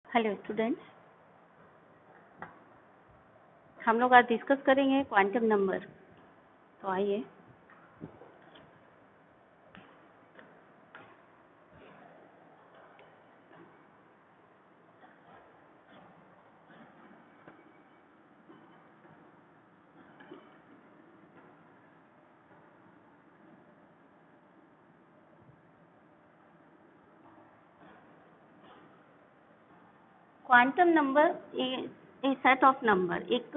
Hello students, हम लोग आज डिस्कस करेंगे क्वांटम नंबर। तो आइए quantum number A set of number, एक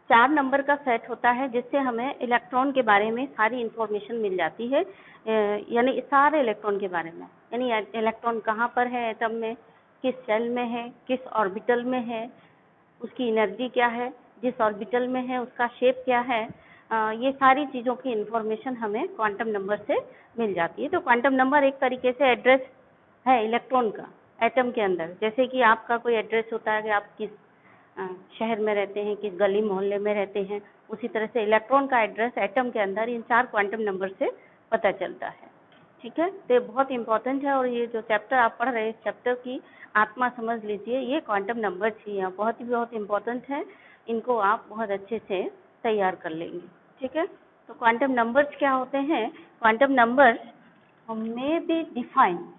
4 नंबर का सेट होता है जिससे हमें इलेक्ट्रॉन के बारे में सारी इंफॉर्मेशन मिल जाती है। यानी सारे इलेक्ट्रॉन के बारे में, यानी इलेक्ट्रॉन कहाँ पर है एटम में, किस सेल में है, किस ऑर्बिटल में है, उसकी एनर्जी क्या है, जिस ऑर्बिटल में है उसका शेप क्या है। ये सारी चीज़ों की इंफॉर्मेशन हमें क्वांटम नंबर से मिल जाती है। तो क्वांटम नंबर एक तरीके से एड्रेस है इलेक्ट्रॉन का एटम के अंदर। जैसे कि आपका कोई एड्रेस होता है कि आप किस शहर में रहते हैं, किस गली मोहल्ले में रहते हैं, उसी तरह से इलेक्ट्रॉन का एड्रेस एटम के अंदर इन 4 क्वांटम नंबर से पता चलता है। ठीक है, तो ये बहुत इंपॉर्टेंट है। और ये जो चैप्टर आप पढ़ रहे हैं, इस चैप्टर की आत्मा समझ लीजिए, ये क्वांटम नंबर ही है, बहुत इंपॉर्टेंट है। इनको आप बहुत अच्छे से तैयार कर लेंगे। ठीक है, तो क्वांटम नंबर्स क्या होते हैं? Quantum numbers may be defined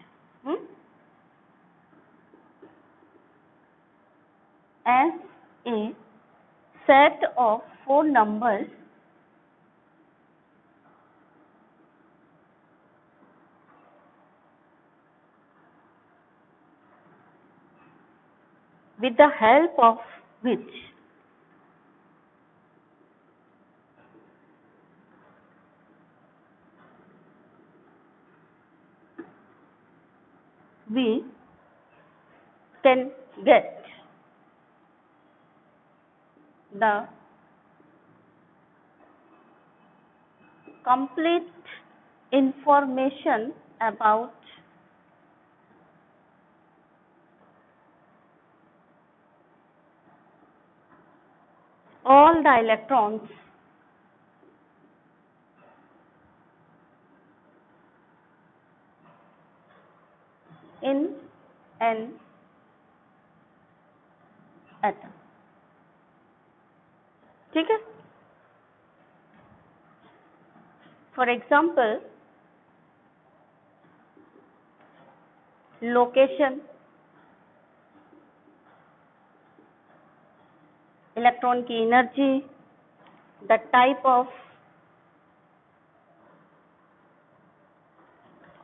as a set of 4 numbers with the help of which we can get the complete information about all the electrons in an atom। ठीक है, फॉर एग्जाम्पल लोकेशन, इलेक्ट्रॉन की energy, the type of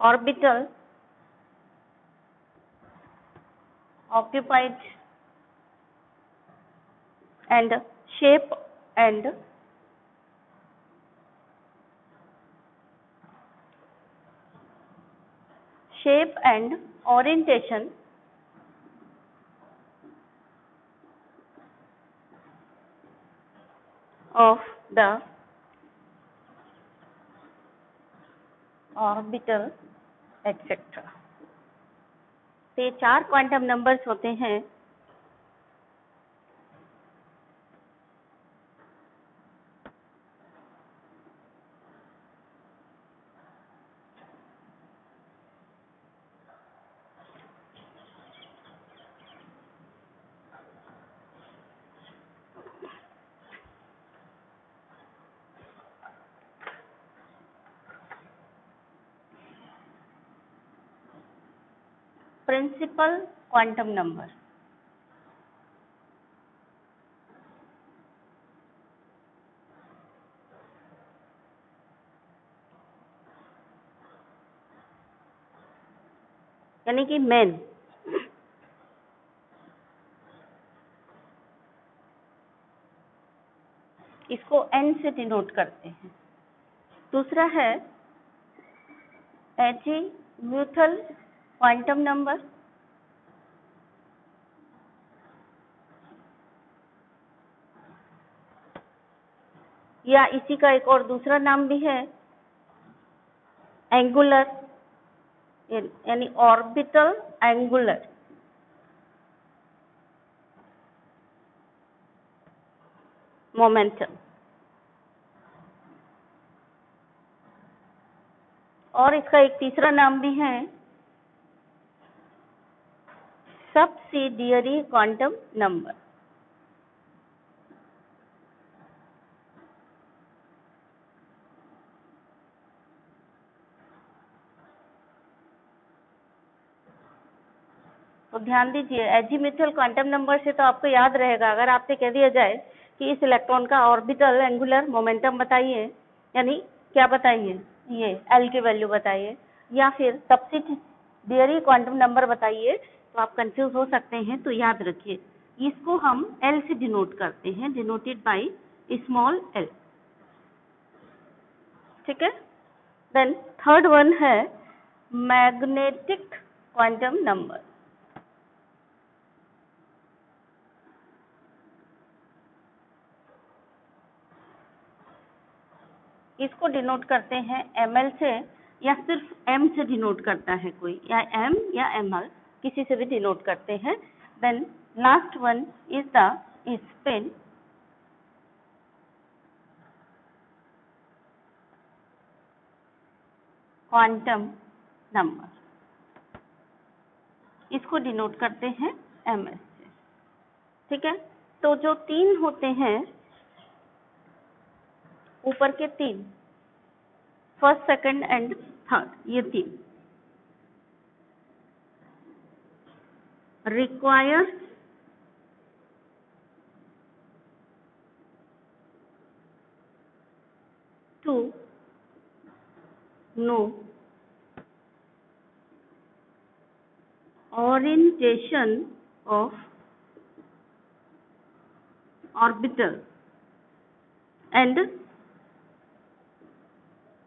orbital occupied and shape and orientation of the orbital etc। तो ये 4 quantum numbers होते हैं। Principal quantum number, यानी कि main, इसको n से डिनोट करते हैं। दूसरा है एजीम्यूथल क्वांटम नंबर, या इसी का एक और दूसरा नाम भी है एंगुलर, यानी ऑर्बिटल एंगुलर। मोमेंटम, और इसका एक तीसरा नाम भी है subsidiary quantum number। तो ध्यान दीजिए, एजीमुथल क्वांटम नंबर से तो आपको याद रहेगा, अगर आपसे कह दिया जाए कि इस इलेक्ट्रॉन का ऑर्बिटल एंगुलर मोमेंटम बताइए, यानी क्या बताइए, ये एल की वैल्यू बताइए, या फिर सब्सिडियरी क्वांटम नंबर बताइए, तो आप कंफ्यूज हो सकते हैं। तो याद रखिए, इसको हम एल से डिनोट करते हैं, डिनोटेड बाय स्मॉल एल। ठीक है। देन थर्ड वन है मैग्नेटिक क्वांटम नंबर। इसको डिनोट करते हैं ml से, या सिर्फ m से डिनोट करता है कोई, या m या ml, किसी से भी डिनोट करते हैं। Then last one is the spin quantum number. इसको डिनोट करते हैं ms से। ठीक है। तो जो तीन होते हैं, ऊपर के तीन, फर्स्ट सेकंड एंड थर्ड, ये तीन requires to know orientation of orbital and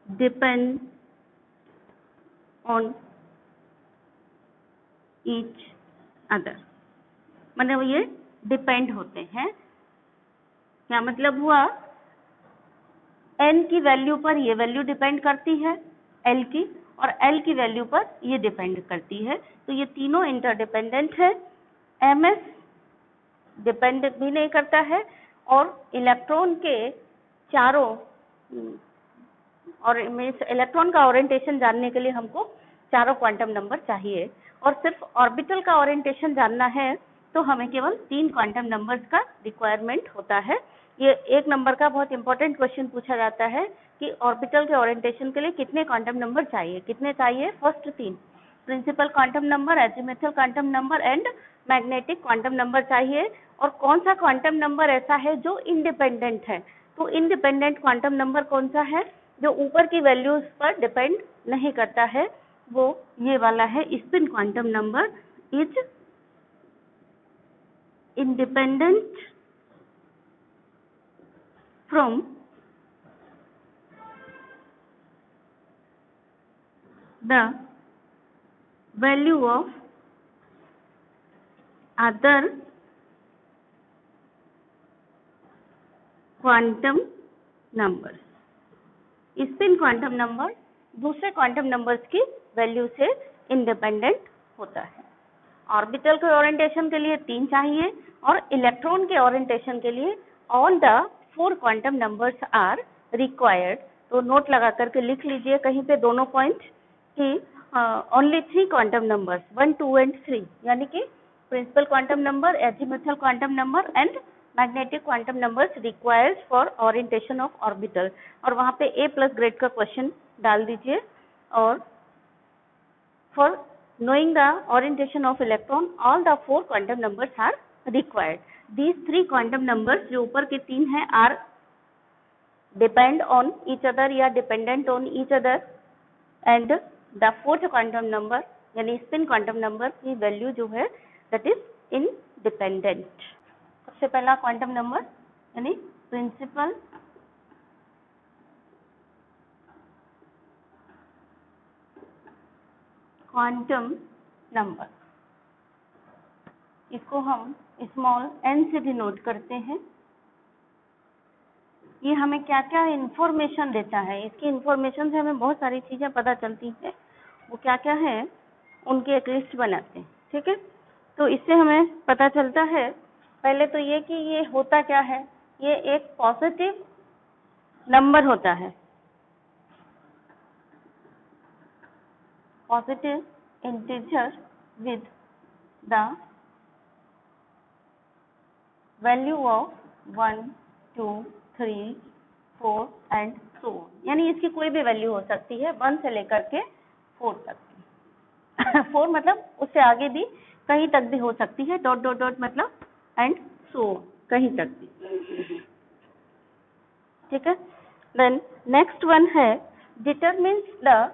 depend on each other। मतलब ये डिपेंड होते हैं। क्या मतलब हुआ, n की वैल्यू पर ये वैल्यू डिपेंड करती है l की, और l की वैल्यू पर ये डिपेंड करती है। तो ये तीनों इंटरडिपेंडेंट है। ms डिपेंड भी नहीं करता है, और इलेक्ट्रॉन के चारों, और इलेक्ट्रॉन का ओरिएंटेशन जानने के लिए हमको चारों क्वांटम नंबर चाहिए, और सिर्फ ऑर्बिटल का ओरिएंटेशन जानना है तो हमें केवल 3 क्वांटम नंबर्स का रिक्वायरमेंट होता है। ये एक नंबर का बहुत इंपॉर्टेंट क्वेश्चन पूछा जाता है कि ऑर्बिटल के ओरिएंटेशन के लिए कितने क्वांटम नंबर चाहिए, कितने चाहिए, first 3, principal quantum number, azimuthal quantum number and magnetic quantum number चाहिए। और कौन सा क्वांटम नंबर ऐसा है जो इंडिपेंडेंट है, तो इंडिपेंडेंट क्वांटम नंबर कौन सा है, जो ऊपर की वैल्यूज पर डिपेंड नहीं करता है, वो ये वाला है, spin quantum number is independent from the value of other quantum number. Spin quantum number दूसरे क्वांटम नंबर्स की वैल्यू से इंडिपेंडेंट होता है। ऑर्बिटल के ओरिएंटेशन के लिए 3 चाहिए, और इलेक्ट्रॉन के ओरिएंटेशन के लिए all the 4 quantum numbers are required. तो नोट लगा करके लिख लीजिए कहीं पे दोनों पॉइंट कि ओनली 3 क्वांटम नंबर्स 1, 2 एंड 3, यानी कि principal quantum number, azimuthal quantum number and magnetic quantum numbers required for orientation of orbital. और वहां पे A+ ग्रेड का क्वेश्चन डाल दीजिए। और for knowing the orientation of electron, all the 4 quantum numbers are required. These 3 quantum numbers जो ऊपर के 3 हैं are depend on each other या dependent on each other, and the 4th quantum number यानी spin quantum number की value जो है that is independent। सबसे पहला क्वांटम नंबर यानी प्रिंसिपल क्वांटम नंबर, इसको हम स्मॉल n से डिनोट करते हैं। ये हमें क्या क्या इंफॉर्मेशन देता है, इसकी इंफॉर्मेशन से हमें बहुत सारी चीजें पता चलती हैं। वो क्या क्या है, उनकी एक लिस्ट बनाते हैं। ठीक है। तो इससे हमें पता चलता है, पहले तो ये कि ये होता क्या है, ये एक पॉजिटिव नंबर होता है, positive integer with the value of 1, 2, 3, 4 and so on. यानी इसकी कोई भी वैल्यू हो सकती है 1 से लेकर के 4 तक की। 4 मतलब उससे आगे भी कहीं तक भी हो सकती है, डॉट डॉट डॉट मतलब एंड सो ऑन, कहीं तक भी। ठीक है। देन नेक्स्ट वन है determines the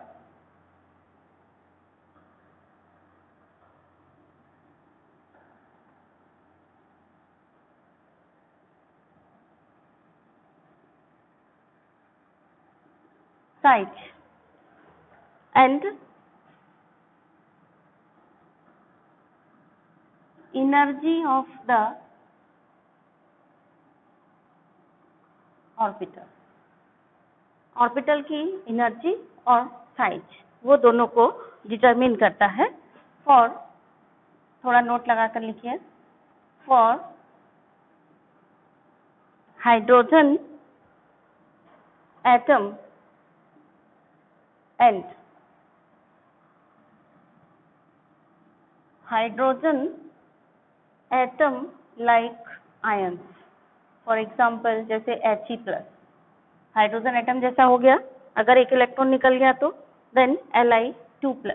size and energy of the orbital. Orbital की एनर्जी और साइज वो दोनों को डिटरमिन करता है। फॉर, थोड़ा नोट लगा कर लिखिए, for hydrogen atom and hydrogen atom like ions, for example जैसे He+, हाइड्रोजन एटम जैसा हो गया, अगर एक इलेक्ट्रॉन निकल गया तो देन Li2+।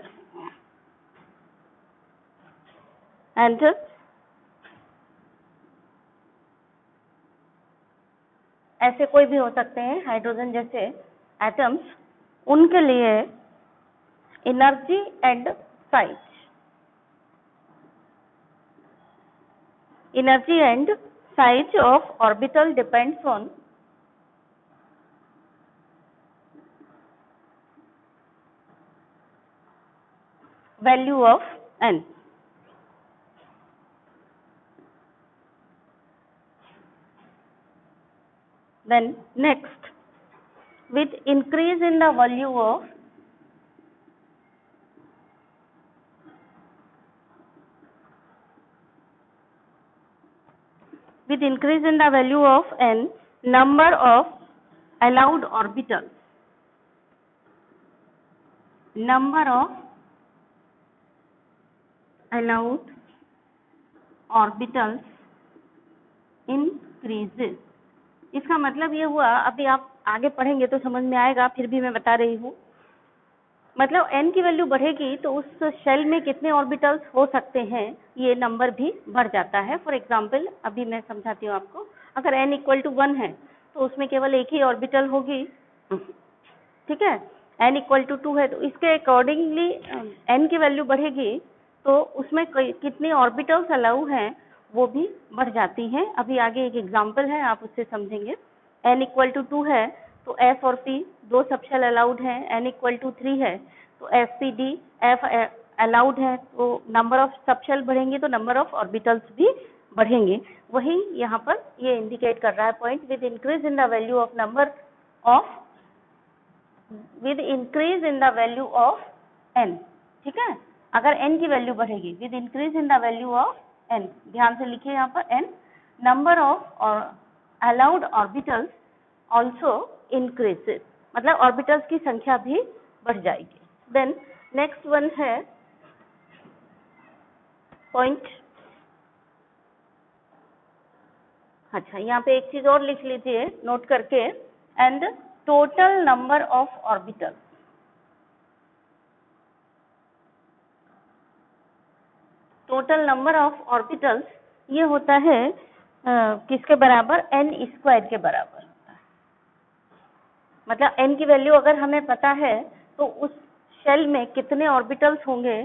एंड ऐसे कोई भी हो सकते हैं हाइड्रोजन जैसे एटम्स, उनके लिए energy and size, energy and size of orbital depends on value of n. Then next, with increase in the value of n, number of allowed orbitals, number of allowed orbitals increases। इसका मतलब ये हुआ, अभी आप आगे पढ़ेंगे तो समझ में आएगा, फिर भी मैं बता रही हूँ। मतलब n की वैल्यू बढ़ेगी तो उस शेल में कितने ऑर्बिटल्स हो सकते हैं ये नंबर भी बढ़ जाता है। फॉर एग्जांपल अभी मैं समझाती हूँ आपको, अगर n इक्वल टू 1 है तो उसमें केवल एक ही ऑर्बिटल होगी, ठीक है। n इक्वल टू 2 है तो इसके अकॉर्डिंगली n की वैल्यू बढ़ेगी तो उसमें कितने ऑर्बिटल्स अलाउ हैं वो भी बढ़ जाती हैं। अभी आगे एक एग्जांपल है, आप उससे समझेंगे। n इक्वल टू 2 है तो f और p दो सबशेल अलाउड हैं, n इक्वल टू 3 है तो f p d f allowed है, तो नंबर ऑफ सबशेल बढ़ेंगे तो नंबर ऑफ ऑर्बिटल्स भी बढ़ेंगे। वही यहाँ पर ये इंडिकेट कर रहा है point, with increase in the value of number of, with increase in the value of n, ठीक है। अगर n की वैल्यू बढ़ेगी, with increase in the value of n, ध्यान से लिखिए यहाँ पर n, number of allowed orbitals also increases, मतलब ऑर्बिटल्स की संख्या भी बढ़ जाएगी। देन नेक्स्ट वन है पॉइंट, अच्छा यहाँ पे एक चीज और लिख लीजिए नोट करके, and total number of orbitals, total number of orbitals ये होता है किसके बराबर, n² के बराबर होता है। मतलब n की वैल्यू अगर हमें पता है तो उस शेल में कितने ऑर्बिटल्स होंगे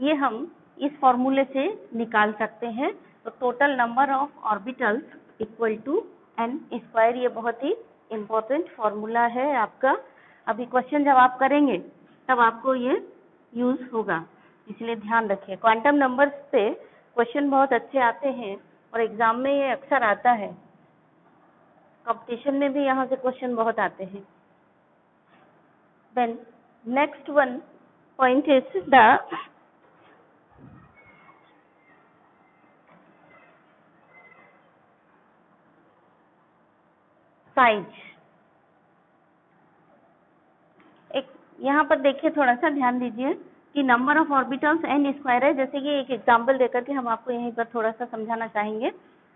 ये हम इस फॉर्मूले से निकाल सकते हैं। तो total number of orbitals equal to n², ये बहुत ही इम्पोर्टेंट फॉर्मूला है आपका। अभी क्वेश्चन जब आप करेंगे तब आपको ये यूज होगा, इसलिए ध्यान रखिए। क्वांटम नंबर्स से क्वेश्चन बहुत अच्छे आते हैं और एग्जाम में ये अक्सर आता है, कंपटीशन में भी यहाँ से क्वेश्चन बहुत आते हैं। Then next one point is the size. एक यहाँ पर देखिए, थोड़ा सा ध्यान दीजिए कि नंबर ऑफ ऑर्बिटल्स n² है। जैसे कि एक एग्जांपल देकर के हम आपको यहीं पर थोड़ा सा समझाना चाहेंगे।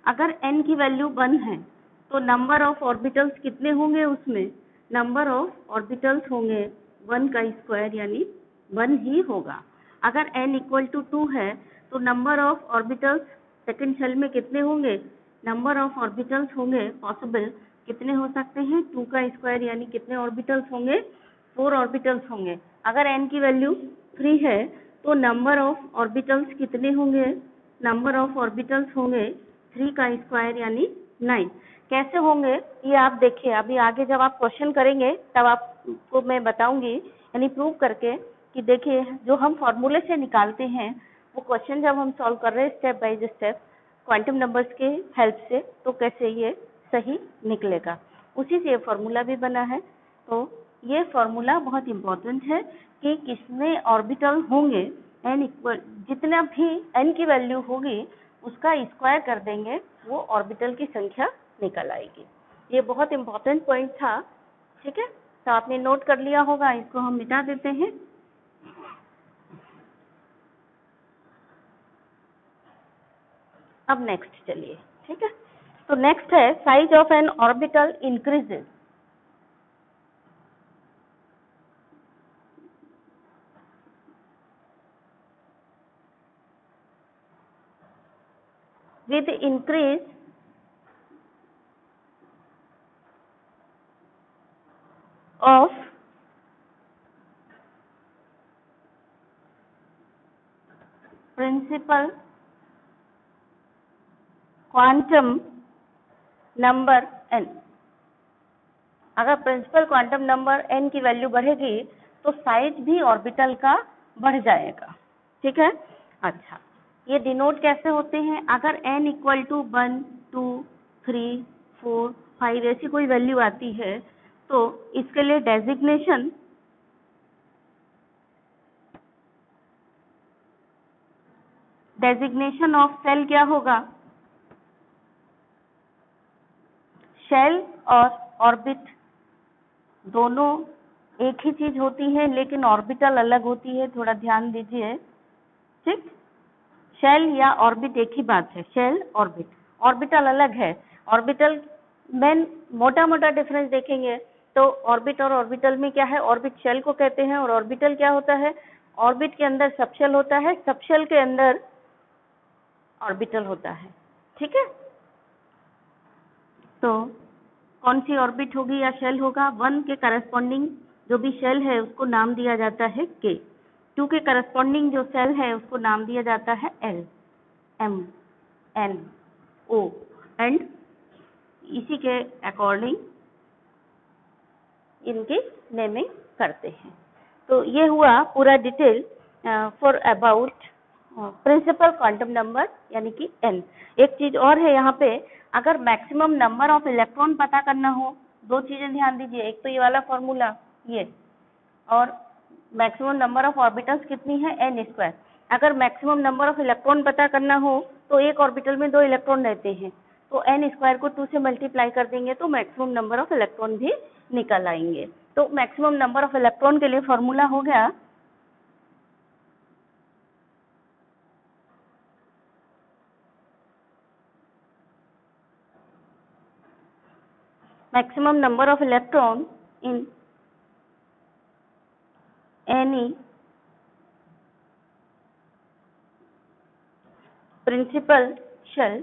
अगर n की वैल्यू 1 है तो नंबर ऑफ ऑर्बिटल्स कितने होंगे उसमें? नंबर ऑफ ऑर्बिटल्स होंगे 1 का स्क्वायर यानी 1 ही होगा। अगर n इक्वल टू 2 है तो number of orbitals second shell में कितने होंगे? नंबर ऑफ ऑर्बिटल्स होंगे पॉसिबल कितने हो सकते हैं? 2 का स्क्वायर यानी कितने ऑर्बिटल्स होंगे? 4 ऑर्बिटल्स होंगे। अगर n की वैल्यू 3 है तो नंबर ऑफ ऑर्बिटल्स कितने होंगे? नंबर ऑफ ऑर्बिटल्स होंगे 3 का स्क्वायर यानी 9। कैसे होंगे ये आप देखिए, अभी आगे जब आप क्वेश्चन करेंगे तब आपको मैं बताऊंगी, यानी प्रूव करके कि देखिए जो हम फॉर्मूले से निकालते हैं वो क्वेश्चन जब हम सॉल्व कर रहे हैं step by step quantum numbers के हेल्प से, तो कैसे ये सही निकलेगा। उसी से ये फॉर्मूला भी बना है। तो ये फॉर्मूला बहुत इम्पोर्टेंट है कि किसमें ऑर्बिटल होंगे, n इक्वल जितना भी n की वैल्यू होगी उसका स्क्वायर कर देंगे, वो ऑर्बिटल की संख्या निकल आएगी। ये बहुत इम्पोर्टेंट पॉइंट था, ठीक है। तो आपने नोट कर लिया होगा, इसको हम मिटा देते हैं। अब नेक्स्ट चलिए, ठीक है। तो नेक्स्ट है size of N orbital increases with increase of principal quantum number n। अगर प्रिंसिपल क्वांटम नंबर n की वैल्यू बढ़ेगी तो साइज भी ऑर्बिटल का बढ़ जाएगा, ठीक है। अच्छा, ये डिनोट कैसे होते हैं? अगर n इक्वल टू 1, 2, 3, 4, 5 ऐसी कोई वैल्यू आती है तो इसके लिए डेजिग्नेशन ऑफ सेल क्या होगा? शेल और ऑर्बिट दोनों एक ही चीज होती है लेकिन ऑर्बिटल अलग होती है, थोड़ा ध्यान दीजिए, ठीक। शेल या ऑर्बिट एक ही बात है, शेल ऑर्बिट, ऑर्बिटल अलग है। ऑर्बिटल में मोटा मोटा डिफरेंस देखेंगे तो ऑर्बिट और ऑर्बिटल में क्या है? ऑर्बिट शेल को कहते हैं और ऑर्बिटल क्या होता है? ऑर्बिट के अंदर सबशेल होता है, सबशेल के अंदर ऑर्बिटल होता है, ठीक है। तो कौन सी ऑर्बिट होगी या शेल होगा? 1 के करस्पॉन्डिंग जो भी शेल है उसको नाम दिया जाता है K, 2 के करस्पॉन्डिंग जो शेल है उसको नाम दिया जाता है L, M, N, O and इसी के अकॉर्डिंग इनकी नेमिंग करते हैं। तो ये हुआ पूरा detail for about principal quantum number यानी कि n। एक चीज और है यहाँ पे, अगर मैक्सिमम नंबर ऑफ इलेक्ट्रॉन पता करना हो, दो चीजें ध्यान दीजिए, एक तो ये वाला फॉर्मूला ये, और मैक्सिमम नंबर ऑफ ऑर्बिटल्स कितनी है? n square. अगर मैक्सिमम नंबर ऑफ इलेक्ट्रॉन पता करना हो तो एक ऑर्बिटल में 2 इलेक्ट्रॉन रहते हैं, तो n स्क्वायर को 2 से मल्टीप्लाई कर देंगे तो मैक्सिमम नंबर ऑफ इलेक्ट्रॉन भी निकल आएंगे। तो मैक्सिमम नंबर ऑफ इलेक्ट्रॉन के लिए फॉर्मूला हो गया maximum number of electron in any principal shell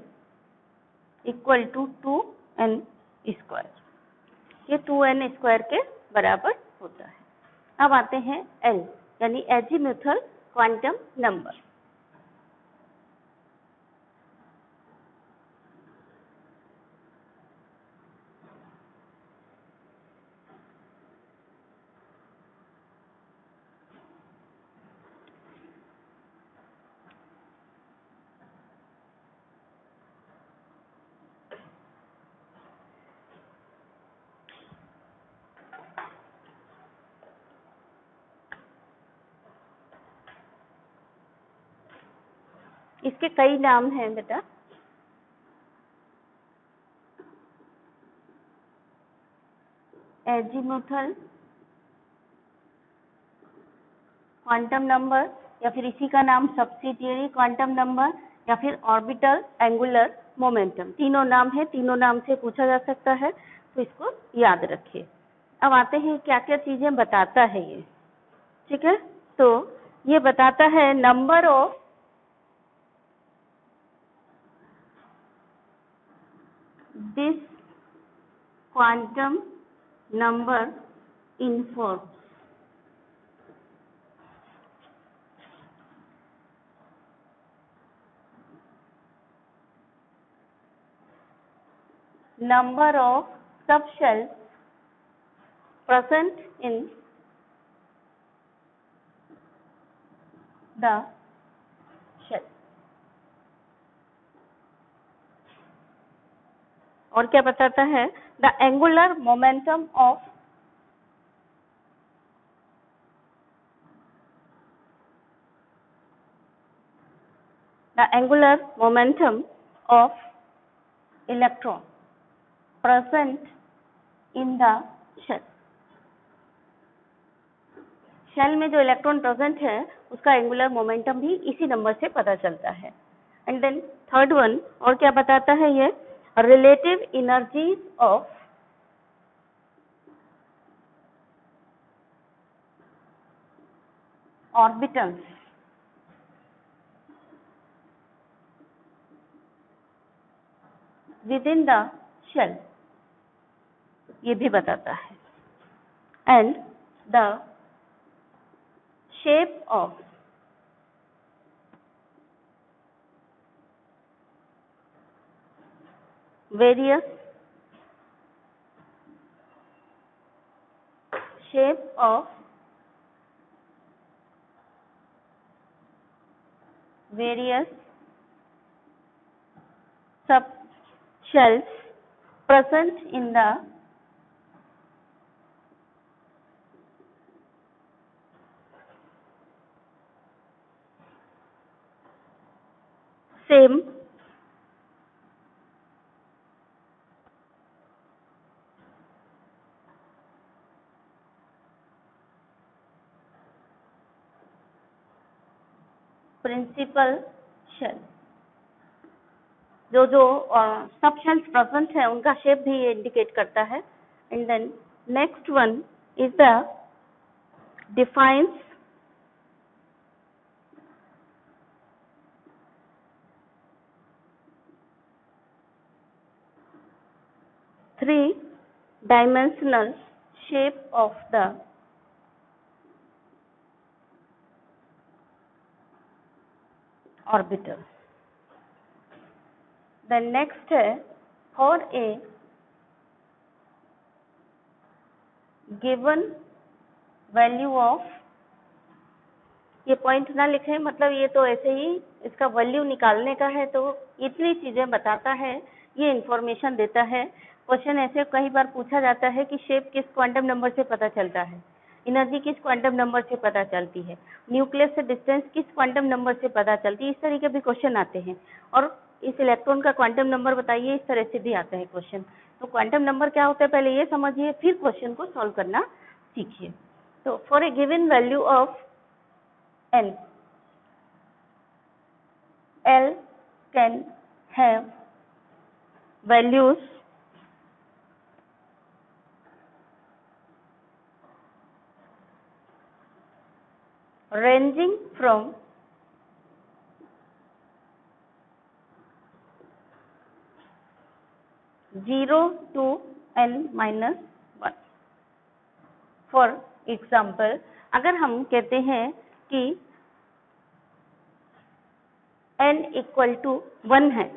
equal to 2n square। ये 2n स्क्वायर के बराबर होता है। अब आते हैं L यानी एजीम्यूथल क्वांटम नंबर। इसके कई नाम हैं बेटा, एजीम्यूथल क्वांटम नंबर, या फिर इसी का नाम सब्सिडियरी क्वांटम नंबर, या फिर ऑर्बिटल एंगुलर मोमेंटम, तीनों नाम है, तीनों नाम से पूछा जा सकता है, तो इसको याद रखिए। अब आते हैं क्या क्या चीजें बताता है ये, ठीक है। तो ये बताता है number of this quantum number in force, number of subshells present in the shell। और क्या बताता है, the angular momentum of electron present in the shell। Shell में जो इलेक्ट्रॉन प्रेजेंट है उसका एंगुलर मोमेंटम भी इसी नंबर से पता चलता है। एंड देन थर्ड वन, और क्या बताता है ये, relative energies of orbitals within the shell, ये भी बताता है। And the shape of various subshells present in the same principal shell. जो सब शेल्स प्रेजेंट है उनका शेप भी ये इंडिकेट करता है। And then next one is the defines three-dimensional shape of the orbital। Then next है, for a given value of, ये पॉइंट ना लिखें, मतलब ये तो ऐसे ही इसका वैल्यू निकालने का है, तो इतनी चीजें बताता है, ये इंफॉर्मेशन देता है। क्वेश्चन ऐसे कई बार पूछा जाता है कि शेप किस क्वांटम नंबर से पता चलता है, एनर्जी किस क्वांटम नंबर से पता चलती है, न्यूक्लियस से डिस्टेंस किस क्वांटम नंबर से पता चलती है, इस तरह के भी क्वेश्चन आते हैं। और इस इलेक्ट्रॉन का क्वांटम नंबर बताइए, इस तरह से भी आते हैं क्वेश्चन। तो क्वांटम नंबर क्या होता है पहले ये समझिए, फिर क्वेश्चन को सॉल्व करना सीखिए। तो for a given value of L, L can have values ranging from 0 to n-1। For example, अगर हम कहते हैं कि n इक्वल टू 1 है,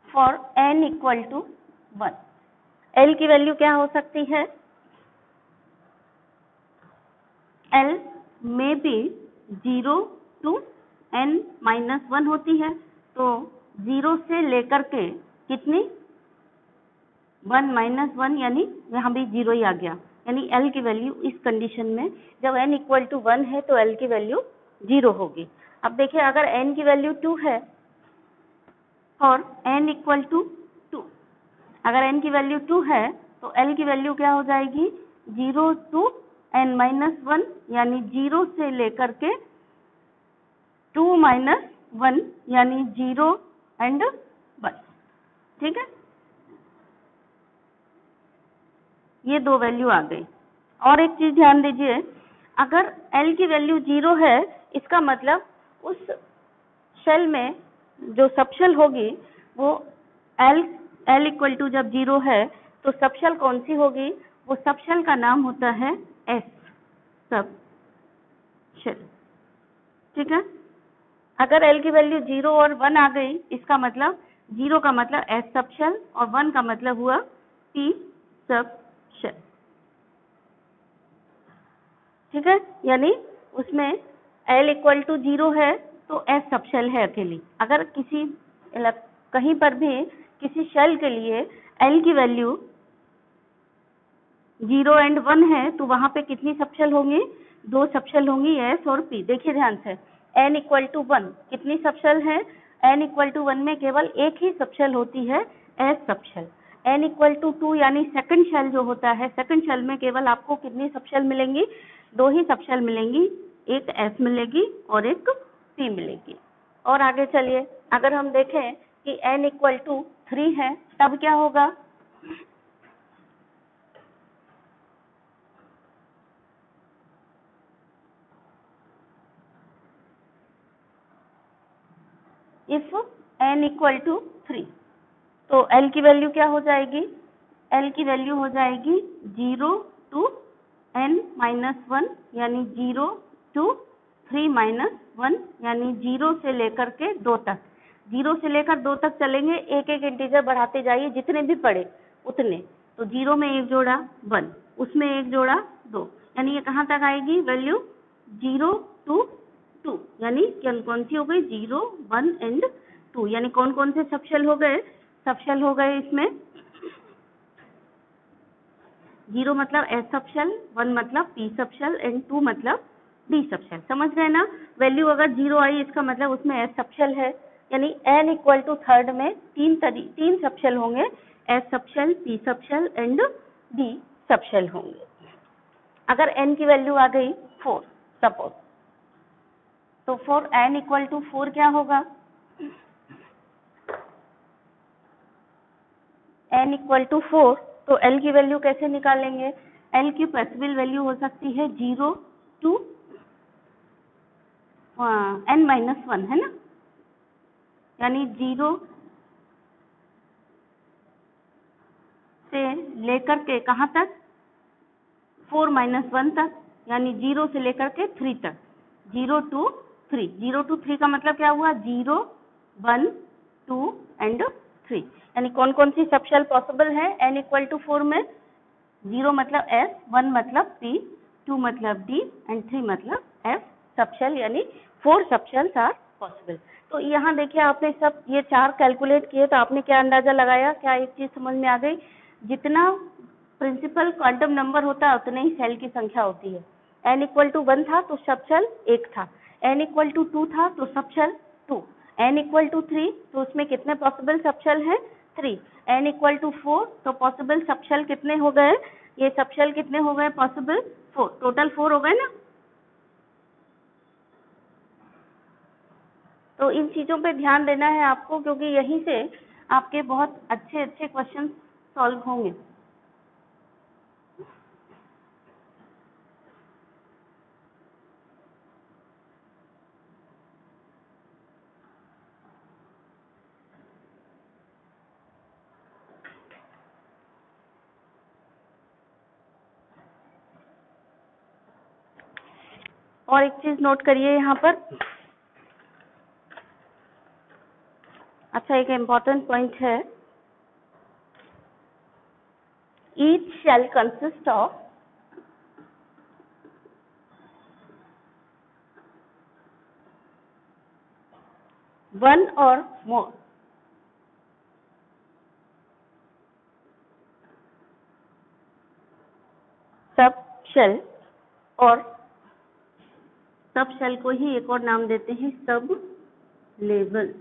for n equal to 1, L की वैल्यू क्या हो सकती है, L में भी 0 to n-1 होती है। तो 0 से लेकर के कितनी 1-1, यानी यहाँ भी 0 ही आ गया, यानी L की वैल्यू इस कंडीशन में जब n इक्वल टू 1 है तो L की वैल्यू 0 होगी। अब देखिए अगर n की वैल्यू 2 है और n इक्वल टू 2, अगर n की वैल्यू 2 है तो L की वैल्यू क्या हो जाएगी, 0 to n-1 यानी 0 से लेकर के 2-1 यानी 0 and 1। ठीक है, ये दो वैल्यू आ गई। और एक चीज ध्यान दीजिए, अगर L की वैल्यू 0 है, इसका मतलब उस शेल में जो सबशेल होगी वो L इक्वल टू जब 0 है तो सबशेल कौन सी होगी? वो सबशेल का नाम होता है S सबशेल। ठीक है, अगर L की वैल्यू 0 और 1 आ गई, इसका मतलब 0 का मतलब S सबशेल और 1 का मतलब हुआ P सबशेल। ठीक है, यानी उसमें L इक्वल टू 0 है तो S सबशेल है अकेली। अगर कहीं पर भी किसी शेल के लिए L की वैल्यू 0 and 1 है तो वहां पे कितनी सबशेल होंगी? 2 सबशेल होंगी, S और P। देखिए ध्यान से, N इक्वल टू 1 कितनी सबशेल है? N इक्वल टू 1 में केवल एक ही सबशेल होती है, S subshell. N equal to 2 यानी सेकंड शेल जो होता है, सेकंड शेल में केवल आपको कितनी सबशेल मिलेंगी? 2 ही सबशेल मिलेंगी, एक S मिलेगी और एक P मिलेगी। और आगे चलिए, अगर हम देखें कि N इक्वल टू 3 है, तब क्या होगा? इफ N इक्वल टू 3 तो L की वैल्यू क्या हो जाएगी? L की वैल्यू हो जाएगी 0 to n-1 यानी 0 to 3-1 यानी 0 से लेकर के 2 तक। 0 से लेकर 2 तक चलेंगे, एक एक इंटीजर बढ़ाते जाइए, जितने भी पड़े उतने। तो 0 में एक जोड़ा 1, उसमें एक जोड़ा 2, यानी ये कहाँ तक आएगी वैल्यू? 0 to 2 यानी कौन सी हो गई? 0, 1 and 2। यानी कौन कौन से सबशेल हो गए? सबशेल हो गए इसमें 0 मतलब S सबशेल, 1 मतलब P सबशेल एंड 2 मतलब D सबशेल। समझ गए ना? वैल्यू अगर 0 आई, इसका मतलब उसमें S सबशेल है। यानी N इक्वल टू 3 में तीन सबशेल होंगे, S subshell, P subshell and D subshell होंगे। अगर N की वैल्यू आ गई 4 सपोज, तो फॉर N इक्वल टू 4 क्या होगा? N इक्वल टू 4 तो L की वैल्यू कैसे निकालेंगे? L की पॉसिबल वैल्यू हो सकती है 0 to n-1, है ना? यानी 0 से लेकर के कहाँ तक? 4-1 तक, यानी 0 से लेकर के 3 तक। 0 to 3, 0 to 3 का मतलब क्या हुआ? 0, 1, 2 एंड 3। यानी कौन कौन सी सबशेल पॉसिबल है N इक्वल टू 4 में? 0 मतलब S, 1 मतलब P, 2 मतलब D एंड 3 मतलब F सबशेल, यानी 4 सबशेल्स आर पॉसिबल। तो यहाँ देखिए, आपने सब ये 4 कैलकुलेट किए तो आपने क्या अंदाजा लगाया? क्या एक चीज समझ में आ गई? जितना प्रिंसिपल क्वांटम नंबर होता है उतने ही सेल की संख्या होती है। N इक्वल टू 1 था तो सबशेल 1 था, N इक्वल टू 2 था तो सबशेल 2, N इक्वल टू 3 तो उसमें कितने पॉसिबल सबशेल हैं? 3, N इक्वल टू 4 तो पॉसिबल सबशेल कितने हो गए? ये सबशेल कितने हो गए पॉसिबल? 4, टोटल 4 हो गए ना? तो इन चीजों पे ध्यान देना है आपको, क्योंकि यहीं से आपके बहुत अच्छे अच्छे क्वेश्चन सॉल्व होंगे। और एक चीज नोट करिए यहाँ पर। अच्छा, एक इम्पॉर्टेंट पॉइंट है, each shell consist of one और मोर सब शेल, और सब शेल को ही एक और नाम देते हैं सब लेवल।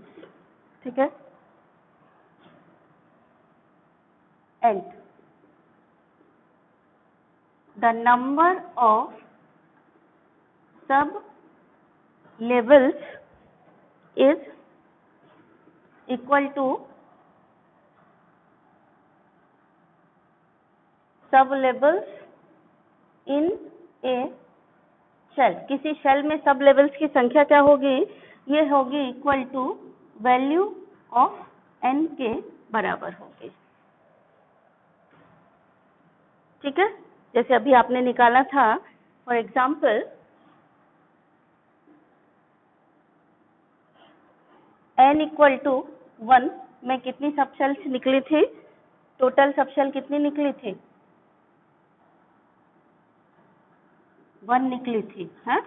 ठीक है, and the number of sub levels is equal to sublevels in a shell. किसी शेल में सब लेवल्स की संख्या क्या होगी? ये होगी equal to value of N के बराबर होगी। ठीक है, जैसे अभी आपने निकाला था, for example N equal to 1 में कितनी सब शेल्स निकली थी? टोटल सब शेल कितनी निकली थी? 1 निकली थी। है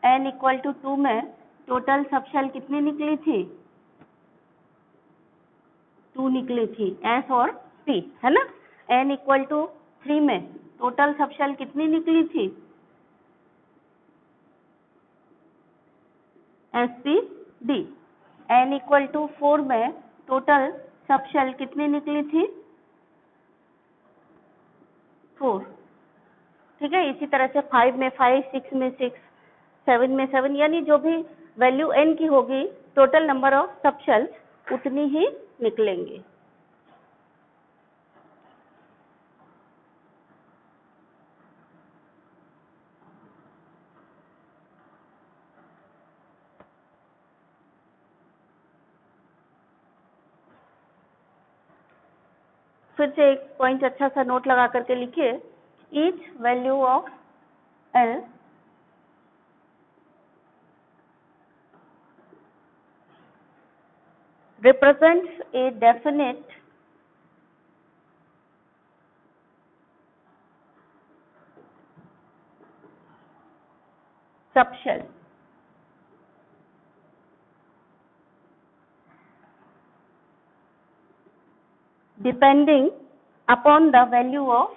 एन इक्वल टू 2 में टोटल सब शेल कितनी निकली थी? 2 निकली थी, एस और पी, है ना। एन इक्वल टू 3 में टोटल सब शेल कितनी निकली थी? S P D. N equal to 4 में टोटल सब शेल कितनी निकली थी? 4। ठीक है, इसी तरह से 5 में 5, 6 में 6, 7 में 7, यानी जो भी वैल्यू n की होगी टोटल नंबर ऑफ सब शेल्स उतनी ही निकलेंगे। फिर से एक पॉइंट अच्छा सा नोट लगा करके लिखिए, each value of L represents a definite subshell depending upon the value of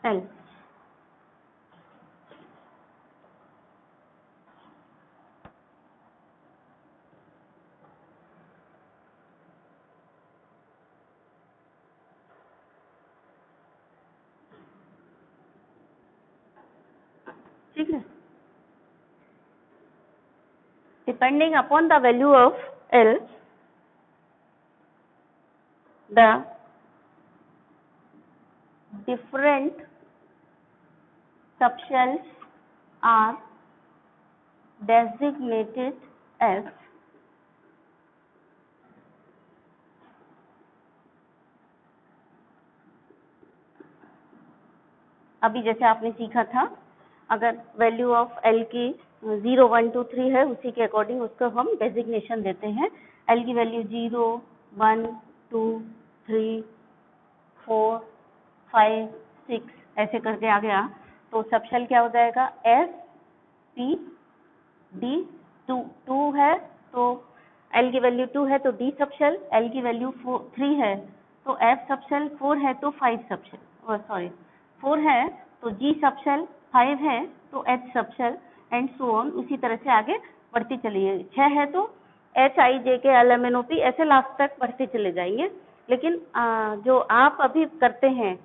L। ठीक है, depending upon the value of L, the different subshells are designated as अभी जैसे आपने सीखा था, अगर वैल्यू ऑफ एल की 0, 1, 2, 3 है, उसी के अकॉर्डिंग उसको हम डेजिग्नेशन देते हैं। एल की वैल्यू 0, 1, 2, 3, 4, 5, 6 ऐसे करके आ गया, तो सबशेल क्या हो जाएगा? S P D. 2 है तो एल की वैल्यू 2 है तो डी सबशेल, एल की वैल्यू 3 है तो एफ सबशेल, 4 है तो 5 सबशेल, सॉरी 4 है तो जी सबशेल, 5 है तो H subshell, and so on, उसी तरह से आगे बढ़ती चलिए। 6 है तो H I J K L M N O P, ऐसे लास्ट तक बढ़ते चले जाएंगे। लेकिन जो आप अभी करते हैं,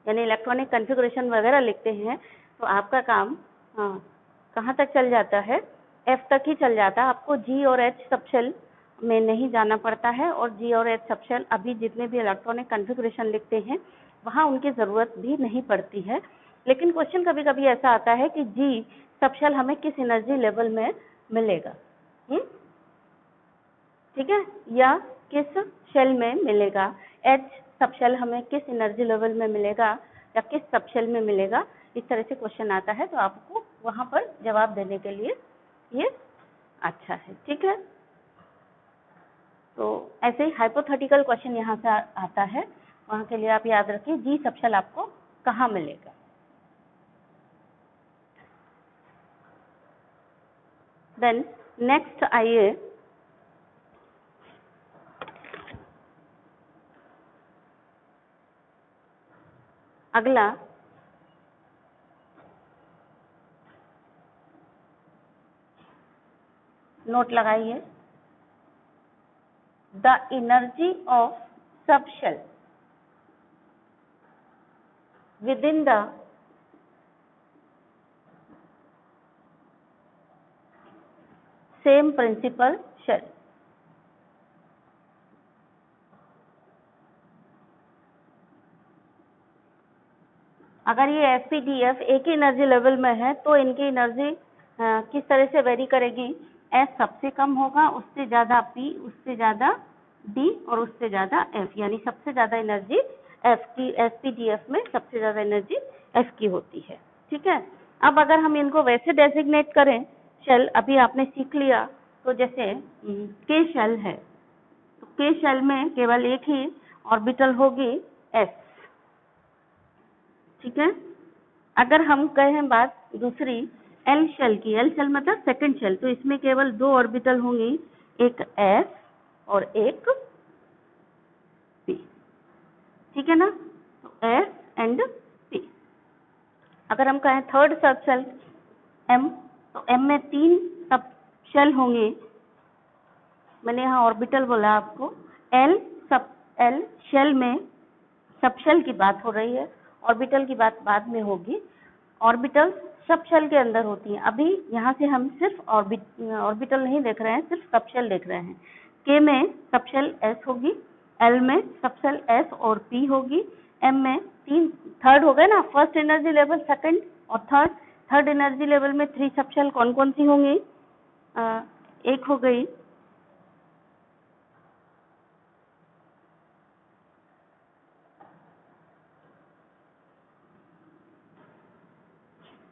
यानी इलेक्ट्रॉनिक कॉन्फ़िगरेशन वगैरह लिखते हैं, तो आपका काम कहाँ तक चल जाता है? एफ तक ही चल जाता है। आपको जी और एच सबशेल में नहीं जाना पड़ता है, और जी और एच सबशेल अभी जितने भी इलेक्ट्रॉनिक कॉन्फ़िगरेशन लिखते हैं वहाँ उनकी ज़रूरत भी नहीं पड़ती है। लेकिन क्वेश्चन कभी कभी ऐसा आता है कि जी सबशेल हमें किस एनर्जी लेवल में मिलेगा, ठीक है, या किस शेल में मिलेगा, एच सबशेल हमें किस एनर्जी लेवल में मिलेगा या किस सबशेल में मिलेगा, इस तरह से क्वेश्चन आता है, तो आपको वहाँ पर जवाब देने के लिए ये अच्छा है। ठीक है, तो ऐसे ही हाइपोथेटिकल क्वेश्चन यहाँ से आता है, वहाँ के लिए आप याद रखिए जी सबशेल आपको कहाँ मिलेगा। देन नेक्स्ट आइए, अगला नोट लगाइए, the energy of subshell within the same principal shell. अगर ये एसपीडीएफ एक ही एनर्जी लेवल में है तो इनकी एनर्जी किस तरह से वेरी करेगी? एस सबसे कम होगा, उससे ज्यादा पी, उससे ज्यादा डी और उससे ज्यादा एफ, यानी सबसे ज्यादा एनर्जी एफ की, एसपीडीएफ में सबसे ज्यादा एनर्जी एफ की होती है। ठीक है, अब अगर हम इनको वैसे डेजिग्नेट करें शेल, अभी आपने सीख लिया, तो जैसे के शेल है तो के शेल में केवल एक ही ऑर्बिटल होगी एस। ठीक है, अगर हम कहें बात दूसरी एल शेल की, एल शेल मतलब सेकंड शेल, तो इसमें केवल दो ऑर्बिटल होंगी, एक एस और एक पी। ठीक है ना, तो एस एंड पी। अगर हम कहें थर्ड सब शेल एम, तो एम में 3 सब शेल होंगे, मैंने यहाँ ऑर्बिटल बोला आपको, एल शेल में सब शेल की बात हो रही है, ऑर्बिटल की बात बाद में होगी। ऑर्बिटल सब शेल के अंदर होती हैं, अभी यहाँ से हम सिर्फ ऑर्बिटल नहीं देख रहे हैं, सिर्फ सब शेल देख रहे हैं। के में सब शेल एस होगी, एल में सब शेल एस और पी होगी, एम में 3 थर्ड हो गए ना, फर्स्ट एनर्जी लेवल, सेकंड और थर्ड एनर्जी लेवल में 3 सब शेल कौन कौन सी होंगी? एक हो गई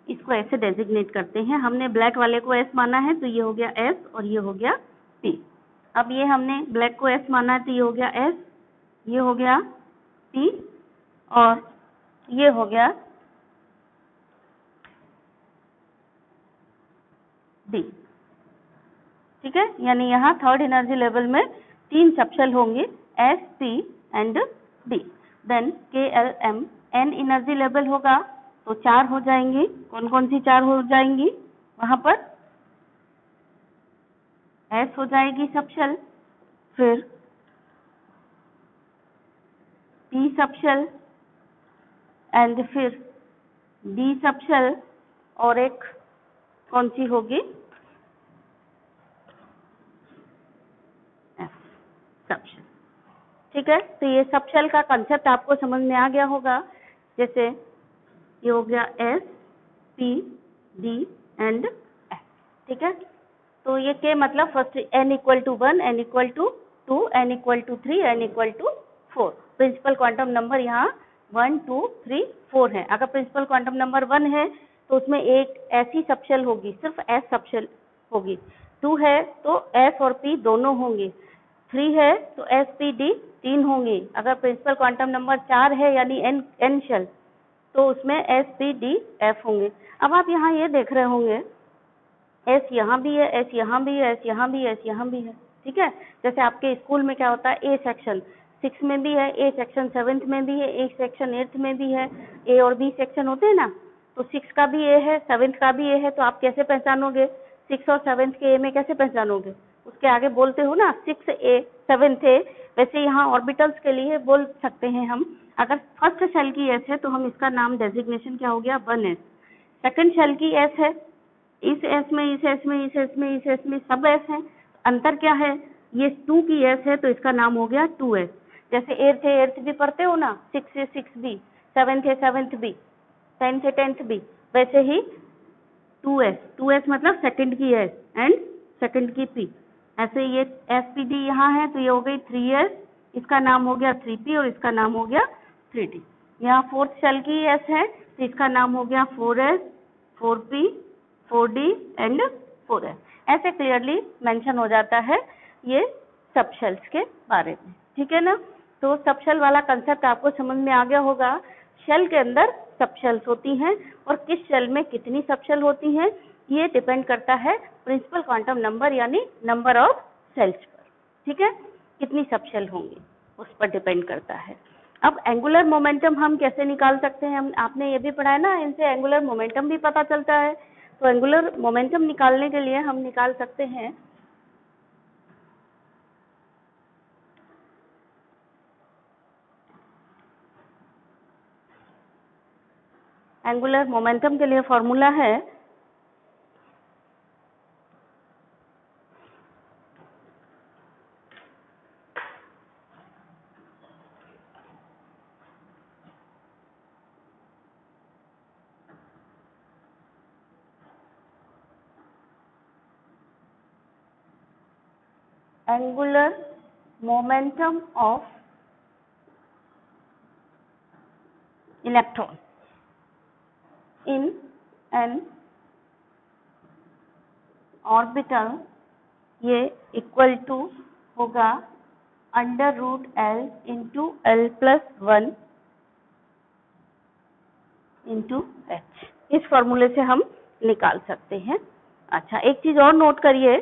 इसको ऐसे डेजिग्नेट करते हैं, हमने ब्लैक वाले को एस माना है तो ये हो गया एस और ये हो गया पी। अब ये हमने ब्लैक को एस माना है तो ये हो गया एस, ये हो गया पी और ये हो गया डी। ठीक है, यानी यहाँ थर्ड एनर्जी लेवल में 3 सबशेल होंगे, s, p and d. Then K, L, M, N energy level होगा तो 4 हो जाएंगी, कौन कौन सी 4 हो जाएंगी? वहां पर एस हो जाएगी सबशेल, फिर पी सबशेल एंड फिर डी सबशेल और एक कौन सी होगी? F subshell. ठीक है, तो ये सबशेल का कंसेप्ट आपको समझ में आ गया होगा। जैसे ये हो गया S, P, D and F. ठीक है, तो ये के मतलब first n equal to 1, n equal to 2, n equal to 3, n equal to 4। Principal quantum number यहाँ 1, 2, 3, 4 है। अगर प्रिंसिपल क्वांटम नंबर 1 है तो उसमें एक ऐसी सबशेल होगी, सिर्फ एस सबशेल होगी। 2 है तो एस और पी दोनों होंगे। 3 है तो एस, पी, डी 3 होंगे। अगर प्रिंसिपल क्वांटम नंबर 4 है यानी एन शेल, तो उसमें एस, पी, डी, एफ होंगे। अब आप यहाँ ये देख रहे होंगे एस यहाँ भी है, एस यहाँ भी है, एस यहाँ भी है, एस यहाँ भी है। ठीक है, जैसे आपके स्कूल में क्या होता है, ए सेक्शन 6 में भी है, ए सेक्शन 7th में भी है, ए सेक्शन 8th में भी है, ए और बी सेक्शन होते हैं ना, तो 6 का भी ए है, 7th का भी ए है, तो आप कैसे पहचानोगे? 6 और 7th के ए में कैसे पहचानोगे? उसके आगे बोलते हो ना 6A 7A। वैसे यहाँ ऑर्बिटल्स के लिए बोल सकते हैं हम, अगर फर्स्ट शेल की एस है तो हम इसका नाम डेजिग्नेशन क्या हो गया? 1s। सेकंड शेल की एस है, इस एस में, इस एस में, इस एस में, इस एस में सब एस है, अंतर क्या है? ये 2 की एस है तो इसका नाम हो गया 2s। जैसे 8th है 8th भी पढ़ते हो ना, 6 है 6b, 7th है 7th b, 10th है 10th b, वैसे ही 2s मतलब सेकंड की एस एंड सेकंड की पी। ऐसे ये एसपीडी यहाँ है तो ये हो गई 3s, इसका नाम हो गया 3p और इसका नाम हो गया 3d। यहाँ फोर्थ शेल की एस है तो इसका नाम हो गया 4s, 4p, 4d and 4s। ऐसे क्लियरली मेंशन हो जाता है ये सबशेल्स के बारे में। ठीक है ना, तो सबशेल वाला कंसेप्ट आपको समझ में आ गया होगा। शेल के अंदर सबशेल्स होती हैं और किस शेल में कितनी सबशेल होती हैं ये डिपेंड करता है प्रिंसिपल क्वांटम नंबर यानी नंबर ऑफ सेल्स पर। ठीक है, कितनी सबशेल होंगी उस पर डिपेंड करता है। अब एंगुलर मोमेंटम हम कैसे निकाल सकते हैं? हम आपने ये भी पढ़ा है ना, इनसे एंगुलर मोमेंटम भी पता चलता है। तो एंगुलर मोमेंटम निकालने के लिए हम निकाल सकते हैं एंगुलर मोमेंटम के लिए फॉर्मूला है angular momentum of electron in an orbital, ये इक्वल टू होगा √L into L+1 into H। इस फॉर्मूले से हम निकाल सकते हैं। अच्छा, एक चीज और नोट करिए,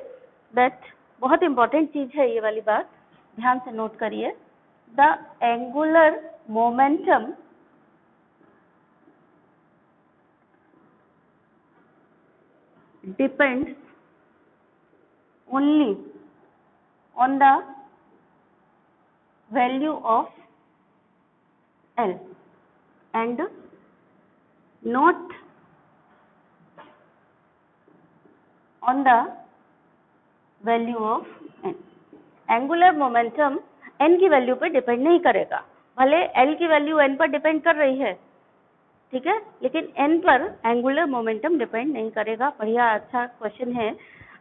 दैट बहुत इंपॉर्टेंट चीज है ये वाली बात, ध्यान से नोट करिए। The angular momentum depends only on the value of L and not on the value of n। Angular momentum n की वैल्यू पर डिपेंड नहीं करेगा, भले L की वैल्यू n पर डिपेंड कर रही है, ठीक है, लेकिन n पर एंगुलर मोमेंटम डिपेंड नहीं करेगा। बढ़िया, अच्छा क्वेश्चन है,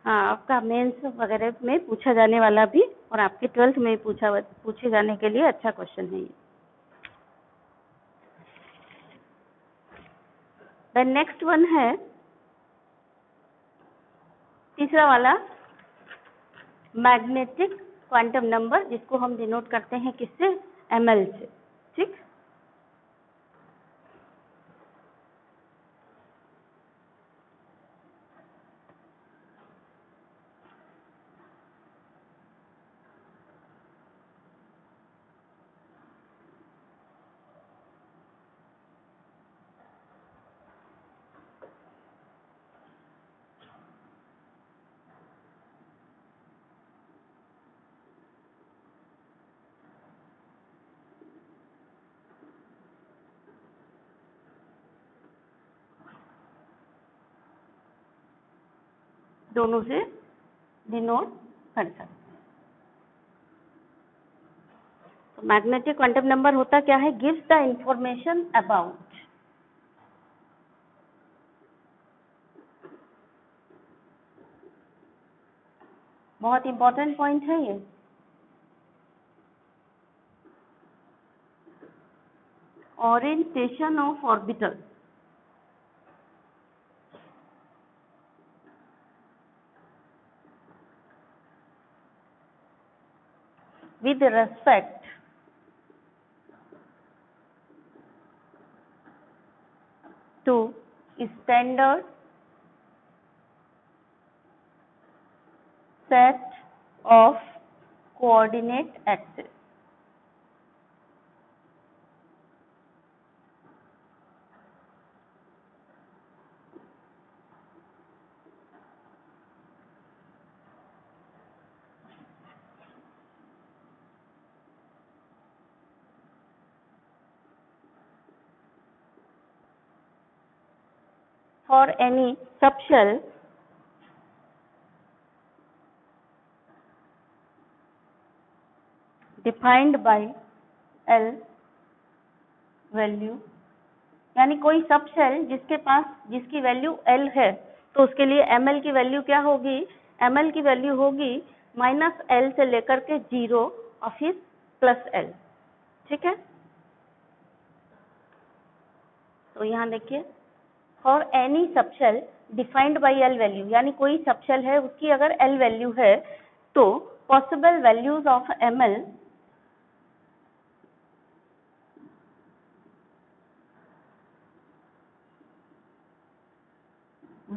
आपका मेंस वगैरह में पूछा जाने वाला भी, और आपके 12th में पूछे जाने के लिए अच्छा क्वेश्चन है ये। द नेक्स्ट वन है तीसरा वाला, मैग्नेटिक क्वांटम नंबर, जिसको हम डिनोट करते हैं किससे? ml से, ठीक। दोनों से डिनोट कर सकते हैं। तो मैग्नेटिक क्वांटम नंबर होता क्या है? गिव्स द इंफॉर्मेशन अबाउट, बहुत इंपॉर्टेंट पॉइंट है ये, orientation of orbital with respect to standard set of coordinate axes। For any subshell defined by L value, यानी कोई सबशेल जिसकी वैल्यू L है, तो उसके लिए ml की वैल्यू क्या होगी? ml की वैल्यू होगी -L से लेकर के 0 और फिर +L, ठीक है। तो यहाँ देखिए, for any subshell defined by L value, यानी कोई सबशेल है उसकी अगर L वैल्यू है, तो possible values of ml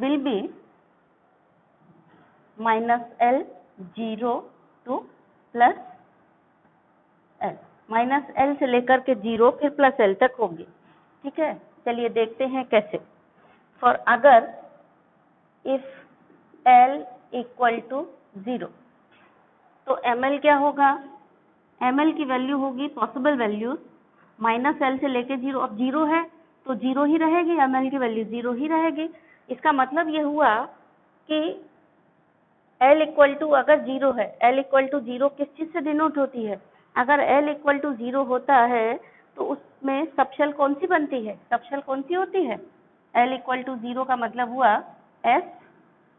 will be -L 0 to +L, minus L से लेकर के 0 फिर प्लस एल तक होगी। ठीक है, चलिए देखते हैं कैसे। फॉर अगर इफ एल इक्वल टू 0 तो एम एल क्या होगा, एम एल की वैल्यू होगी पॉसिबल वैल्यूज माइनस एल से लेके 0। अब 0 है तो 0 ही रहेगी, एम एल की वैल्यू 0 ही रहेगी। इसका मतलब ये हुआ कि एल इक्वल टू अगर 0 है, एल इक्वल टू 0 किस चीज से डिनोट होती है, अगर एल इक्वल टू 0 होता है तो उसमें सबशेल कौन सी बनती है, सबशेल कौन सी होती है, एल इक्वल टू 0 का मतलब हुआ एस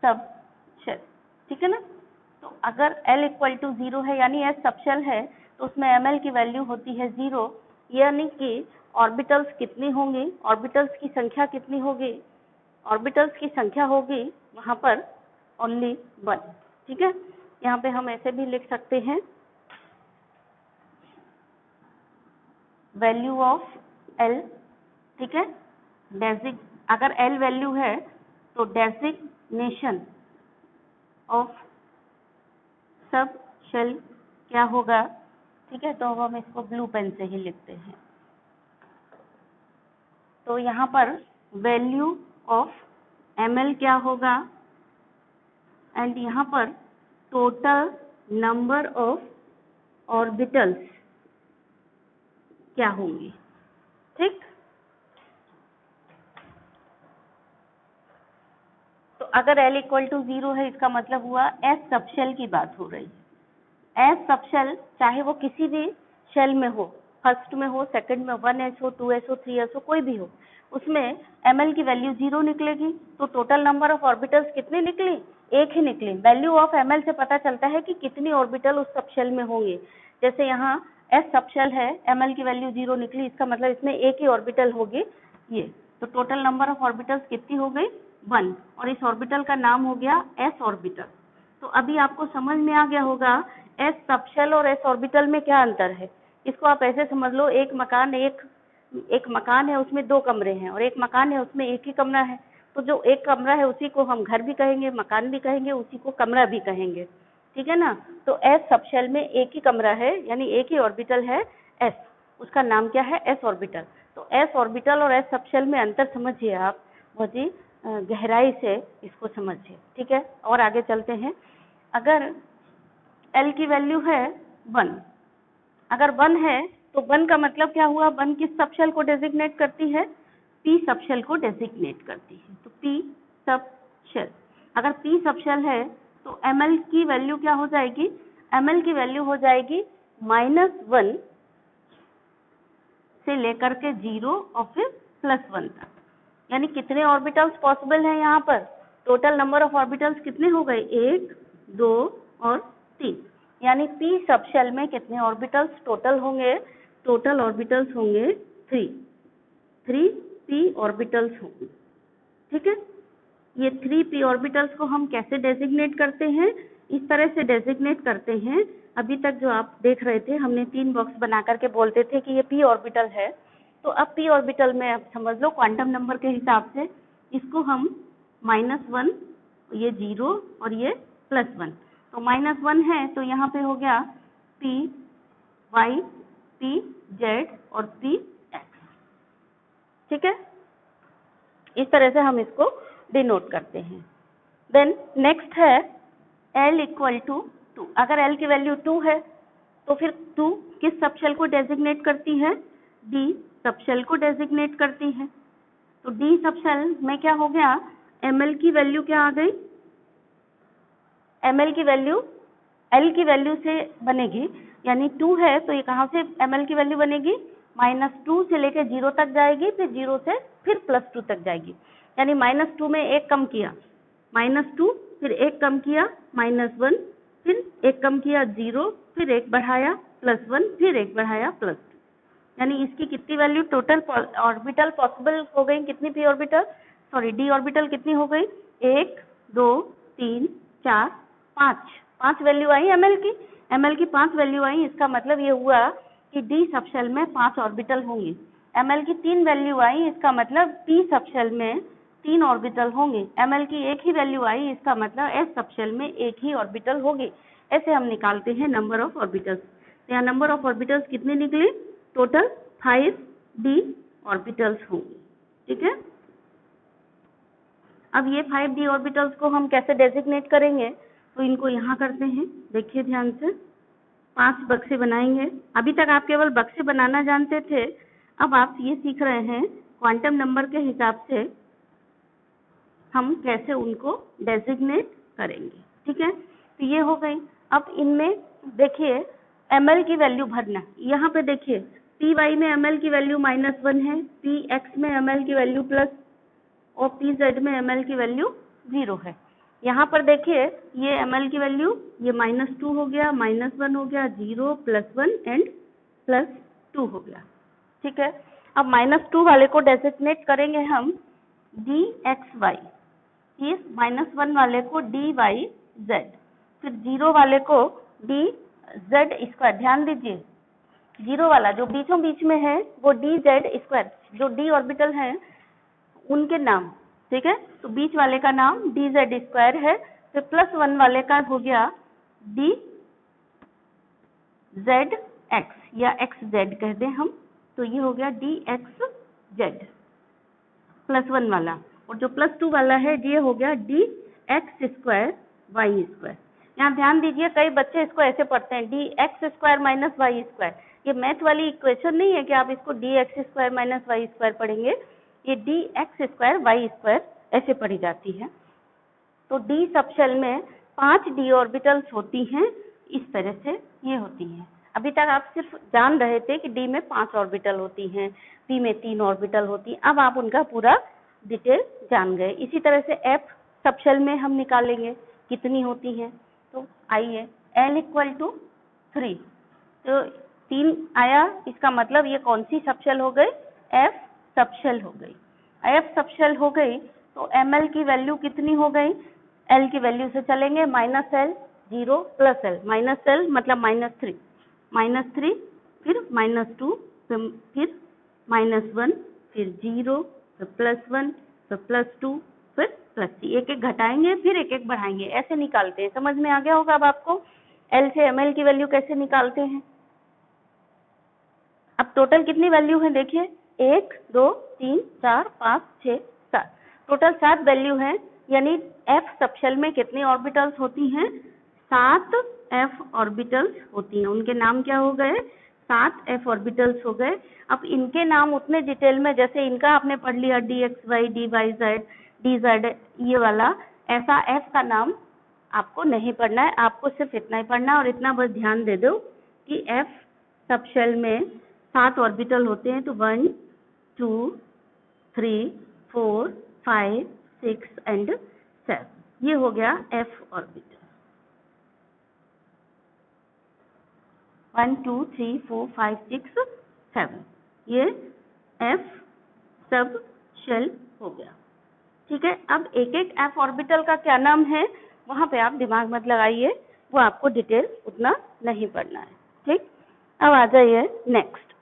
सबशेल। ठीक है ना, तो अगर एल इक्वल टू 0 है यानी एस सबशेल है तो उसमें एम एल की वैल्यू होती है 0, यानी कि ऑर्बिटल्स कितनी होंगी, ऑर्बिटल्स की संख्या कितनी होगी, ऑर्बिटल्स की संख्या होगी वहां पर ओनली 1। ठीक है, यहाँ पे हम ऐसे भी लिख सकते हैं वैल्यू ऑफ एल। ठीक है, अगर एल वैल्यू है तो डेजिग्नेशन ऑफ सब शेल क्या होगा। ठीक है, तो अब हम इसको ब्लू पेन से ही लिखते हैं। तो यहाँ पर वैल्यू ऑफ एम एल क्या होगा, एंड यहाँ पर टोटल नंबर ऑफ ऑर्बिटल्स क्या होंगी। ठीक, तो अगर L इक्वल टू 0 है इसका मतलब हुआ एस सबशेल की बात हो रही है। एस सबशेल चाहे वो किसी भी शेल में हो, फर्स्ट में हो, सेकंड में 1s हो, 2s हो, 3s हो, कोई भी हो, उसमें ml की वैल्यू 0 निकलेगी। तो टोटल नंबर ऑफ ऑर्बिटल्स कितनी निकली, एक ही निकली। वैल्यू ऑफ ml से पता चलता है कि कितनी ऑर्बिटल उस सबशेल में होंगे। जैसे यहाँ एस सबशेल है, ml की वैल्यू 0 निकली, इसका मतलब इसमें एक ही ऑर्बिटल होगी ये। तो टोटल नंबर ऑफ ऑर्बिटल्स कितनी हो गई, 1, और इस ऑर्बिटल का नाम हो गया एस ऑर्बिटल। तो अभी आपको समझ में आ गया होगा एस सबशेल और एस ऑर्बिटल में क्या अंतर है। इसको आप ऐसे समझ लो, एक मकान है उसमें 2 कमरे हैं, और एक मकान है उसमें एक ही कमरा है। तो जो एक कमरा है उसी को हम घर भी कहेंगे, मकान भी कहेंगे, उसी को कमरा भी कहेंगे। ठीक है ना, तो एस सबशेल में एक ही कमरा है यानी एक ही ऑर्बिटल है एस, उसका नाम क्या है, एस ऑर्बिटल। तो एस ऑर्बिटल और एस सबशेल में अंतर समझिए आप, बहुत ही गहराई से इसको समझिए। ठीक है, और आगे चलते हैं। अगर एल की वैल्यू है 1, अगर 1 है तो 1 का मतलब क्या हुआ, 1 किस सबशेल को डेजिग्नेट करती है, पी सबशेल को डेजिग्नेट करती है। तो पी सबशेल, अगर पी सबशेल है तो ml की वैल्यू क्या हो जाएगी, ml की वैल्यू हो जाएगी -1 से लेकर के 0 और फिर +1 तक। यानी कितने ऑर्बिटल्स पॉसिबल हैं यहाँ पर, टोटल नंबर ऑफ ऑर्बिटल्स कितने हो गए, 1, 2 और 3। यानी पी सबशेल में कितने ऑर्बिटल्स टोटल होंगे, टोटल ऑर्बिटल्स होंगे 3 पी ऑर्बिटल्स होंगे। ठीक है, ये 3 पी ऑर्बिटल्स को हम कैसे डेजिग्नेट करते हैं, इस तरह से डेजिग्नेट करते हैं। अभी तक जो आप देख रहे थे हमने 3 बॉक्स बना करके बोलते थे कि ये पी ऑर्बिटल है। तो अब पी ऑर्बिटल में आप समझ लो क्वांटम नंबर के हिसाब से इसको हम -1, ये 0 और ये +1। तो -1 है तो यहाँ पे हो गया पी वाई, पी जेड और पी एक्स। ठीक है, इस तरह से हम इसको डिनोट करते हैं। देन नेक्स्ट है L इक्वल टू 2। अगर L की वैल्यू 2 है तो फिर 2 किस सबशेल को डेजिग्नेट करती है, D सबशेल को डेजिग्नेट करती है। तो D सबशेल में क्या हो गया, ml की वैल्यू क्या आ गई, ml की वैल्यू L की वैल्यू से बनेगी, यानी 2 है तो ये कहाँ से ml की वैल्यू बनेगी, -2 से लेकर 0 तक जाएगी, फिर 0 से फिर +2 तक जाएगी। यानी -2 में एक कम किया, -2 फिर एक कम किया, -1 फिर एक कम किया, 0 फिर एक बढ़ाया, +1 फिर एक बढ़ाया, +2। यानी इसकी कितनी वैल्यू टोटल ऑर्बिटल पॉसिबल हो गई, कितनी P orbital, sorry D orbital कितनी हो गई, 1, 2, 3, 4, 5 वैल्यू आई ml की 5 वैल्यू आई। इसका मतलब ये हुआ कि डी सबशेल में 5 ऑर्बिटल होंगे। ml की 3 वैल्यू आई, इसका मतलब पी सबशेल में 3 ऑर्बिटल होंगे। ml की एक ही वैल्यू आई, इसका मतलब एस सबशेल में एक ही ऑर्बिटल होगी। ऐसे हम निकालते हैं नंबर ऑफ ऑर्बिटल्स। तो यहाँ नंबर ऑफ ऑर्बिटल्स कितने निकले? टोटल 5d ऑर्बिटल्स होंगे। ठीक है, अब ये 5d ऑर्बिटल्स को हम कैसे डेजिग्नेट करेंगे? तो इनको यहाँ करते हैं, देखिए ध्यान से, 5 बक्से बनाएंगे। अभी तक आप केवल बक्से बनाना जानते थे, अब आप ये सीख रहे हैं क्वांटम नंबर के हिसाब से हम कैसे उनको डेजिग्नेट करेंगे। ठीक है, तो ये हो गई। अब इनमें देखिए ml की वैल्यू भरना, यहाँ पे देखिए py में ml की वैल्यू -1 है, px में ml की वैल्यू प्लस और pz में ml की वैल्यू 0 है। यहाँ पर देखिए ये ml की वैल्यू ये -2 हो गया, -1 हो गया, 0 +1 एंड +2 हो गया। ठीक है, अब -2 वाले को डेजिग्नेट करेंगे हम dxy, इस -1 वाले को dyz, फिर 0 वाले को dz²। ध्यान दीजिए 0 वाला जो बीचों बीच में है वो dz², जो d ऑर्बिटल है उनके नाम। ठीक है, तो बीच वाले का नाम dz² है, फिर +1 वाले का हो गया dzx या xz कह दें हम, तो ये हो गया dxz +1 वाला, और जो +2 वाला है ये हो गया dx² y²। यहाँ ध्यान दीजिए कई बच्चे इसको ऐसे पढ़ते हैं dx² - y²। ये मैथ वाली इक्वेशन नहीं है कि आप इसको dx² - y² पढ़ेंगे, ये dx² y² ऐसे पढ़ी जाती है। तो d सबशेल में 5 d ऑर्बिटल्स होती हैं, इस तरह से ये होती हैं। अभी तक आप सिर्फ जान रहे थे कि d में 5 ऑर्बिटल होती हैं, p में 3 ऑर्बिटल होती हैं, अब आप उनका पूरा डिटेल जान गए। इसी तरह से f सबशेल में हम निकालेंगे कितनी होती हैं, तो आइए l = 3, तो 3 आया, इसका मतलब ये कौन सी सबशेल हो गई? f सबशेल हो गई। f सबशेल हो गई तो ml की वैल्यू कितनी हो गई? l की वैल्यू से चलेंगे -l 0 +l, -l मतलब -3, -3 फिर -2 फिर -1 फिर 0 फिर +1 फिर +2 फिर +3, एक एक घटाएंगे फिर एक एक बढ़ाएंगे, ऐसे निकालते हैं। समझ में आ गया होगा अब आपको l से ml की वैल्यू कैसे निकालते हैं। अब टोटल कितनी वैल्यू है देखिए, 1 2 3 4 5 6 7, टोटल 7 वैल्यू है, यानी f सबशेल में कितनी ऑर्बिटल्स होती हैं? 7 f ऑर्बिटल्स होती हैं। उनके नाम क्या हो गए? 7 f ऑर्बिटल्स हो गए। अब इनके नाम उतने डिटेल में, जैसे इनका आपने पढ़ लिया dxy dyz dz ये वाला, ऐसा f का नाम आपको नहीं पढ़ना है, आपको सिर्फ इतना ही पढ़ना है, और इतना बस ध्यान दे दो कि f सबशेल में 7 ऑर्बिटल होते हैं, तो 1 2 3 4 5 6 एंड 7, ये हो गया f ऑर्बिटल। 1 2 3 4 5 6 7, ये f सबशेल हो गया। ठीक है, अब एक एक f ऑर्बिटल का क्या नाम है वहां पे आप दिमाग मत लगाइए, वो आपको डिटेल उतना नहीं पढ़ना है। ठीक, अब आ जाइए नेक्स्ट।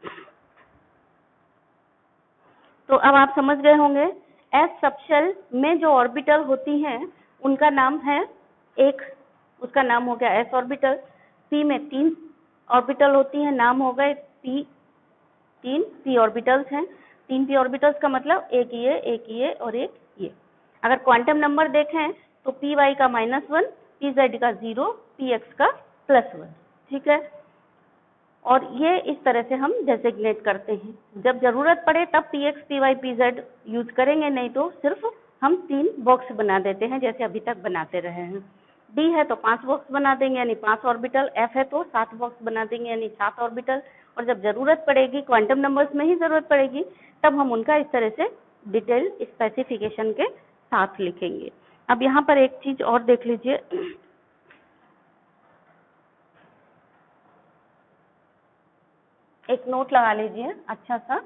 तो अब आप समझ गए होंगे s सबशेल में जो ऑर्बिटल होती हैं उनका नाम है, एक उसका नाम हो गया s ऑर्बिटल। p में 3 ऑर्बिटल होती हैं, नाम हो गए तीन p ऑर्बिटल्स हैं। 3 p ऑर्बिटल्स का मतलब एक ये और एक ये। अगर क्वांटम नंबर देखें तो py का -1, pz का 0, px का +1। ठीक है, और ये इस तरह से हम डेजिग्नेट करते हैं। जब जरूरत पड़े तब px py pz यूज करेंगे, नहीं तो सिर्फ हम 3 बॉक्स बना देते हैं जैसे अभी तक बनाते रहे हैं। d है तो 5 बॉक्स बना देंगे यानी 5 ऑर्बिटल, f है तो 7 बॉक्स बना देंगे यानी 7 ऑर्बिटल, और जब जरूरत पड़ेगी क्वांटम नंबर्स में ही जरूरत पड़ेगी तब हम उनका इस तरह से डिटेल स्पेसिफिकेशन के साथ लिखेंगे। अब यहाँ पर एक चीज और देख लीजिए, एक नोट लगा लीजिए अच्छा सा।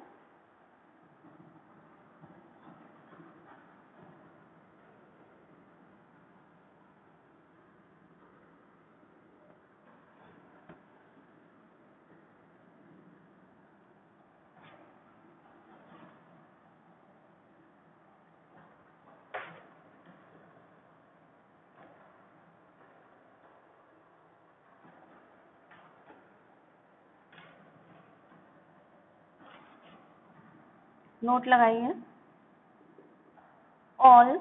नोट लगाइए, ऑल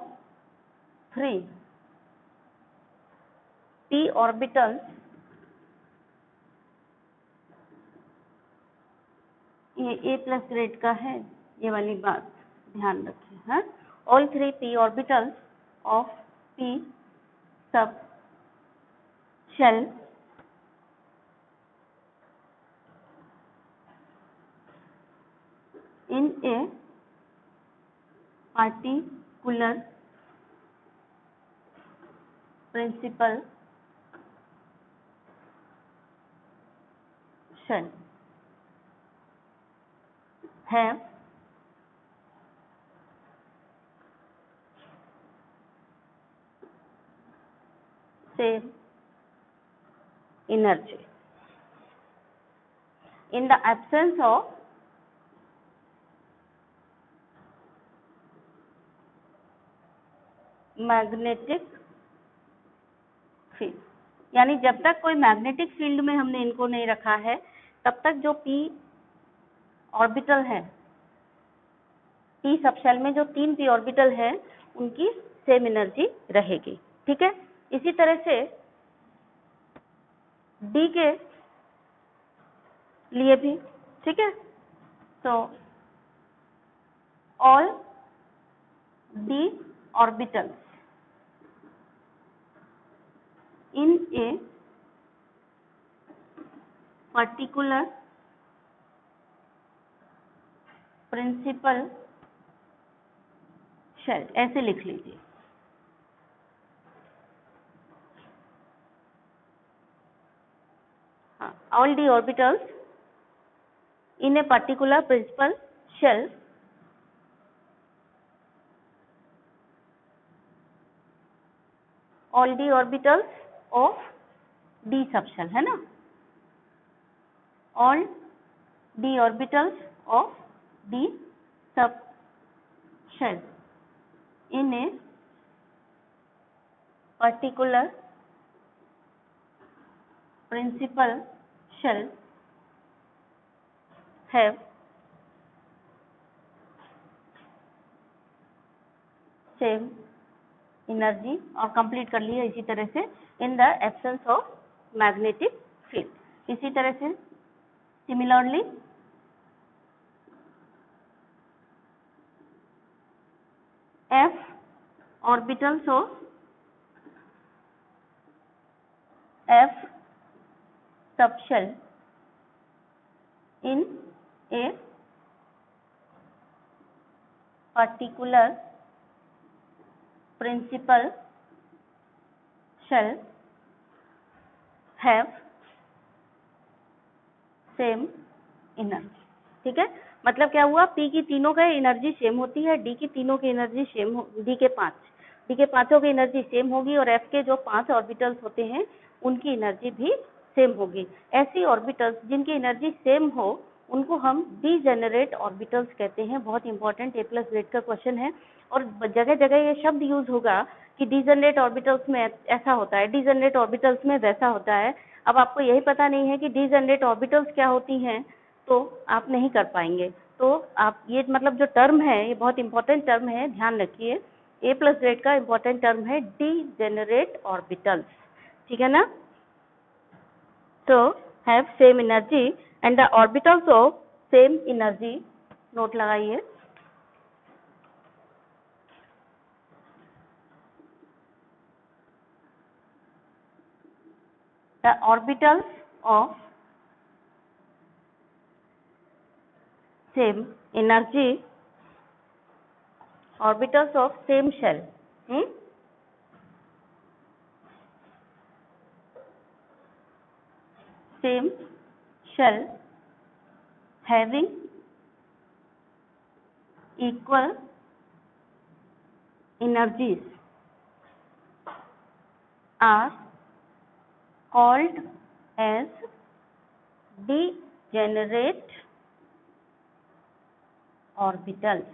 3 p ऑर्बिटल्स, ये A प्लस ग्रेड का है, ये वाली बात ध्यान रखिए। हाँ, all 3 p orbitals of p subshell in a particular principal shell have same energy. In the absence of magnetic field, यानी जब तक कोई मैग्नेटिक फील्ड में हमने इनको नहीं रखा है तब तक जो p ऑर्बिटल है, p सबशेल में जो 3 p ऑर्बिटल है उनकी सेम एनर्जी रहेगी। ठीक है, इसी तरह से d के लिए भी। ठीक है, तो all d orbitals in a particular principal shell, ऐसे लिख लीजिए। हाँ, all d orbitals in a particular principal shell all d orbitals of d subshell, है ना, all d orbitals of d subshell in a particular principal shell have same energy, और complete कर लिया इसी तरह से in the absence of magnetic field. इसी तरह से similarly f orbitals of f subshell in a particular principal shell have same energy। ठीक है, मतलब क्या हुआ, p की तीनों का एनर्जी सेम होती है, d की तीनों की एनर्जी सेम हो, d के पांचों की एनर्जी सेम होगी, और f के जो 5 ऑर्बिटल्स होते हैं उनकी एनर्जी भी सेम होगी। ऐसी ऑर्बिटल्स जिनकी एनर्जी सेम हो उनको हम डीजेनरेट ऑर्बिटल्स कहते हैं। बहुत इंपॉर्टेंट A प्लस ग्रेड का क्वेश्चन है, और जगह जगह ये शब्द यूज होगा कि डीजेनरेट ऑर्बिटल्स में ऐसा होता है, डीजेनरेट ऑर्बिटल्स में वैसा होता है। अब आपको यही पता नहीं है कि डीजेनरेट ऑर्बिटल्स क्या होती हैं तो आप नहीं कर पाएंगे। तो आप ये मतलब जो टर्म है ये बहुत इंपॉर्टेंट टर्म है, ध्यान रखिए। A प्लस ग्रेड का इंपॉर्टेंट टर्म है डीजेनरेट ऑर्बिटल्स। ठीक है ना, तो have same energy and the orbitals of same energy, note लगाइए, the orbitals of same energy, orbitals of same shell, same shell having equal energies are called as degenerate orbitals.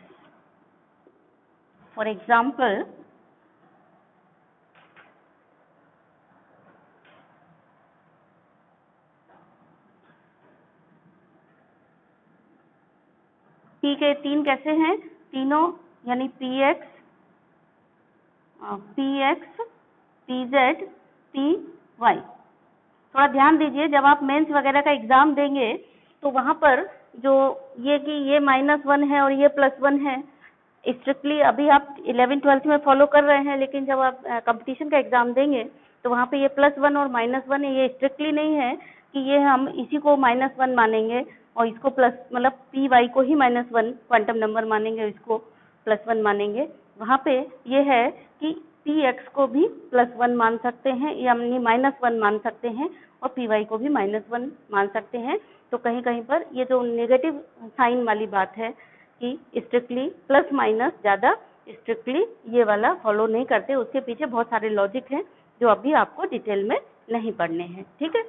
For example, p के 3 कैसे हैं, तीनों, यानी px, pz, py। थोड़ा ध्यान दीजिए, जब आप मेंस वगैरह का एग्जाम देंगे तो वहां पर जो ये कि ये -1 है और ये +1 है, स्ट्रिक्टली अभी आप 11th-12th में फॉलो कर रहे हैं, लेकिन जब आप कंपटीशन का एग्जाम देंगे तो वहाँ पे ये +1 और -1 है, ये स्ट्रिक्टली नहीं है कि ये हम इसी को -1 मानेंगे और इसको प्लस, मतलब py को ही -1 क्वांटम नंबर मानेंगे, इसको +1 मानेंगे। वहाँ पे ये है कि px को भी +1 मान सकते हैं, यानी -1 मान सकते हैं, और py को भी -1 मान सकते हैं। तो कहीं कहीं पर ये जो नेगेटिव साइन वाली बात है कि स्ट्रिक्टली प्लस माइनस ज़्यादा स्ट्रिक्टली ये वाला फॉलो नहीं करते, उसके पीछे बहुत सारे लॉजिक हैं जो अभी आपको डिटेल में नहीं पढ़ने हैं, ठीक है।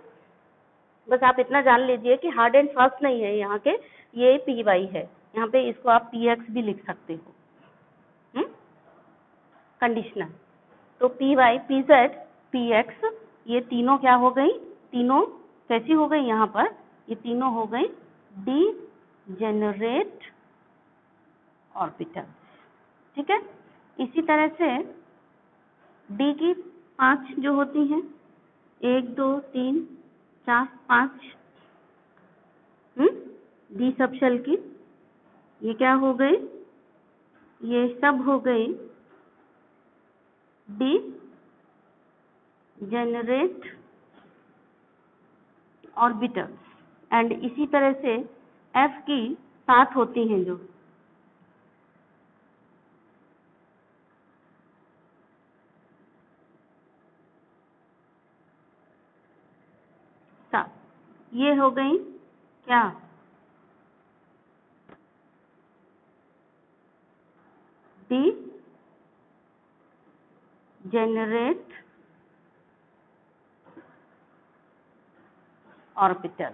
बस आप इतना जान लीजिए कि हार्ड एंड फास्ट नहीं है यहाँ के, ये py है, यहाँ पे इसको आप px भी लिख सकते हो, कंडीशनल। तो py, pz, px ये तीनों क्या हो गई, तीनों कैसी हो गई, यहाँ पर ये तीनों हो गई डीजेनरेट ऑर्बिटल, ठीक है। इसी तरह से d की 5 जो होती हैं, 1 2 3 4 5, डी सब शेल की, ये क्या हो गई, ये सब हो गई डी जनरेट ऑर्बिटल। एंड इसी तरह से f की 7 होती हैं, जो ये हो गई क्या, degenerate orbital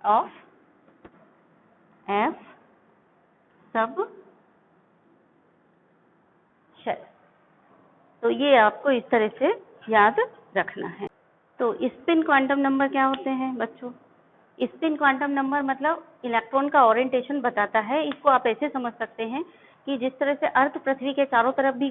of f subshell. तो ये आपको इस तरह से याद रखना है। तो स्पिन क्वांटम नंबर क्या होते हैं बच्चों, स्पिन क्वांटम नंबर मतलब इलेक्ट्रॉन का ओरिएंटेशन बताता है। इसको आप ऐसे समझ सकते हैं कि जिस तरह से अर्थ पृथ्वी के चारों तरफ भी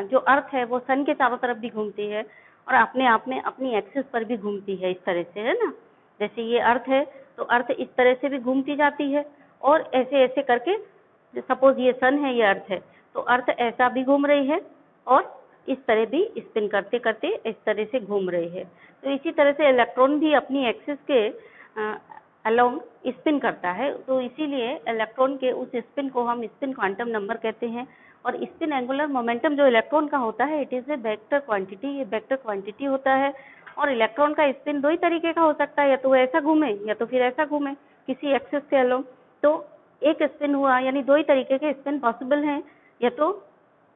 जो अर्थ है वो सन के चारों तरफ भी घूमती है और अपने आप में अपनी एक्सिस पर भी घूमती है, इस तरह से, है ना। जैसे ये अर्थ है तो अर्थ इस तरह से भी घूमती जाती है, और ऐसे ऐसे करके, सपोज ये सन है, ये अर्थ है, तो अर्थ ऐसा भी घूम रही है और इस तरह भी स्पिन करते करते इस तरह से घूम रहे हैं। तो इसी तरह से इलेक्ट्रॉन भी अपनी एक्सिस के अलोंग स्पिन करता है, तो इसीलिए इलेक्ट्रॉन के उस स्पिन को हम स्पिन क्वांटम नंबर कहते हैं। और स्पिन एंगुलर मोमेंटम जो इलेक्ट्रॉन का होता है, it is a vector quantity, ये वेक्टर क्वांटिटी होता है। और इलेक्ट्रॉन का स्पिन दो ही तरीके का हो सकता है, या तो वो ऐसा घूमे या तो फिर ऐसा घूमे किसी एक्सिस के अलोंग। तो एक स्पिन हुआ, यानी दो ही तरीके के स्पिन पॉसिबल हैं, या तो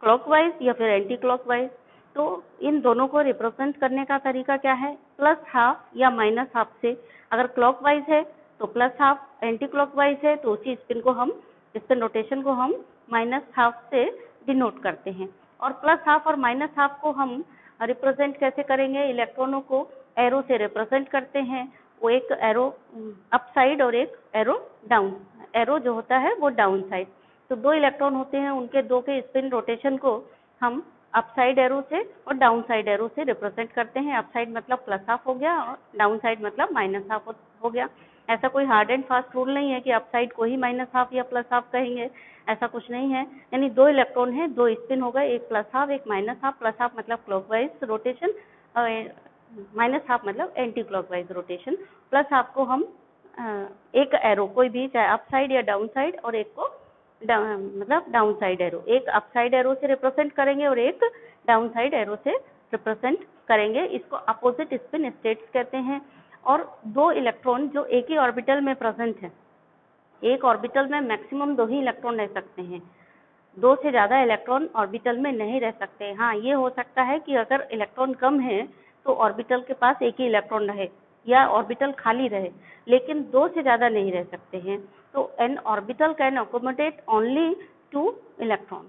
क्लॉकवाइज या फिर एंटी क्लॉकवाइज। तो इन दोनों को रिप्रेजेंट करने का तरीका क्या है, +12 या -12 से। अगर क्लॉकवाइज है तो +12, एंटी क्लॉकवाइज है तो उसी स्पिन को हम, स्पिन रोटेशन को हम -12 से डिनोट करते हैं। और +12 और -12 को हम रिप्रेजेंट कैसे करेंगे, इलेक्ट्रॉनों को एरो से रिप्रेजेंट करते हैं। वो एक एरो अप साइड और एक एरो डाउन, एरो जो होता है वो डाउन साइड। तो दो इलेक्ट्रॉन होते हैं, उनके दो के स्पिन रोटेशन को हम अप साइड एरो से और डाउन साइड एरो से रिप्रेजेंट करते हैं। अप साइड मतलब +12 हो गया और डाउन साइड मतलब -12 हो गया। ऐसा कोई हार्ड एंड फास्ट रूल नहीं है कि अप साइड को ही -12 या +12 कहेंगे, ऐसा कुछ नहीं है। यानी दो इलेक्ट्रॉन है, दो स्पिन हो गए, एक +12 एक -12। +12 मतलब क्लॉकवाइज रोटेशन और -12 मतलब एंटी क्लॉकवाइज रोटेशन। +12 को हम एक एरो कोई भी, चाहे अप साइड या डाउन साइड, और एक को मतलब डाउन साइड एरो, एक अप साइड एरो से रिप्रेजेंट करेंगे और एक डाउन साइड एरो से रिप्रेजेंट करेंगे। इसको अपोजिट स्पिन स्टेट्स कहते हैं। और दो इलेक्ट्रॉन जो एक ही ऑर्बिटल में प्रेजेंट है, एक ऑर्बिटल में मैक्सिमम 2 ही इलेक्ट्रॉन रह सकते हैं, 2 से ज़्यादा इलेक्ट्रॉन ऑर्बिटल में नहीं रह सकते। हाँ, ये हो सकता है कि अगर इलेक्ट्रॉन कम है तो ऑर्बिटल के पास एक ही इलेक्ट्रॉन रहे या ऑर्बिटल खाली रहे, लेकिन 2 से ज़्यादा नहीं रह सकते हैं। तो N orbital can accommodate only 2 electron,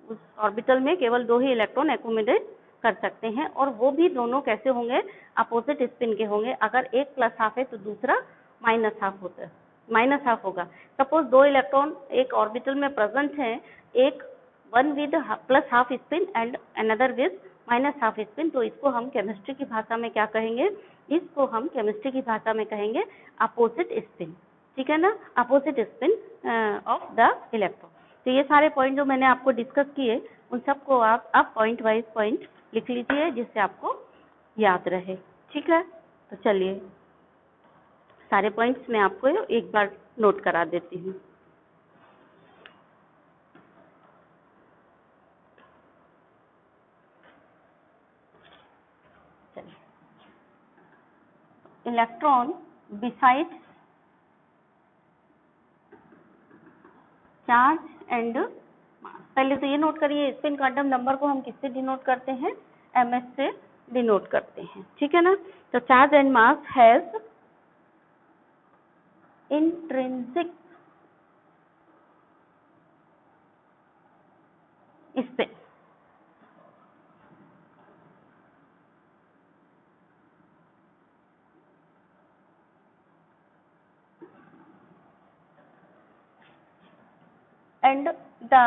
उस ऑर्बिटल में केवल 2 ही इलेक्ट्रॉन अकोमोडेट कर सकते हैं, और वो भी दोनों कैसे होंगे, अपोजिट स्पिन के होंगे। अगर एक +12 है तो दूसरा -12 होता है, -12 होगा। सपोज 2 इलेक्ट्रॉन एक ऑर्बिटल में प्रेजेंट हैं, एक one with plus half spin and another with minus half spin, तो इसको हम केमिस्ट्री की भाषा में क्या कहेंगे, इसको हम केमिस्ट्री की भाषा में कहेंगे अपोजिट स्पिन, ठीक है ना, opposite spin off the electron. तो ये सारे पॉइंट जो मैंने आपको डिस्कस किए उन सबको आप पॉइंट वाइज पॉइंट लिख लीजिए जिससे आपको याद रहे, ठीक है। तो चलिए सारे पॉइंट्स मैं आपको एक बार नोट करा देती हूँ। Electron besides charge and mass, पहले तो ये नोट करिए स्पिन क्वांटम नंबर को हम किससे डिनोट करते हैं, ms से डिनोट करते हैं, ठीक है ना। तो charge and mass has intrinsic spin, and the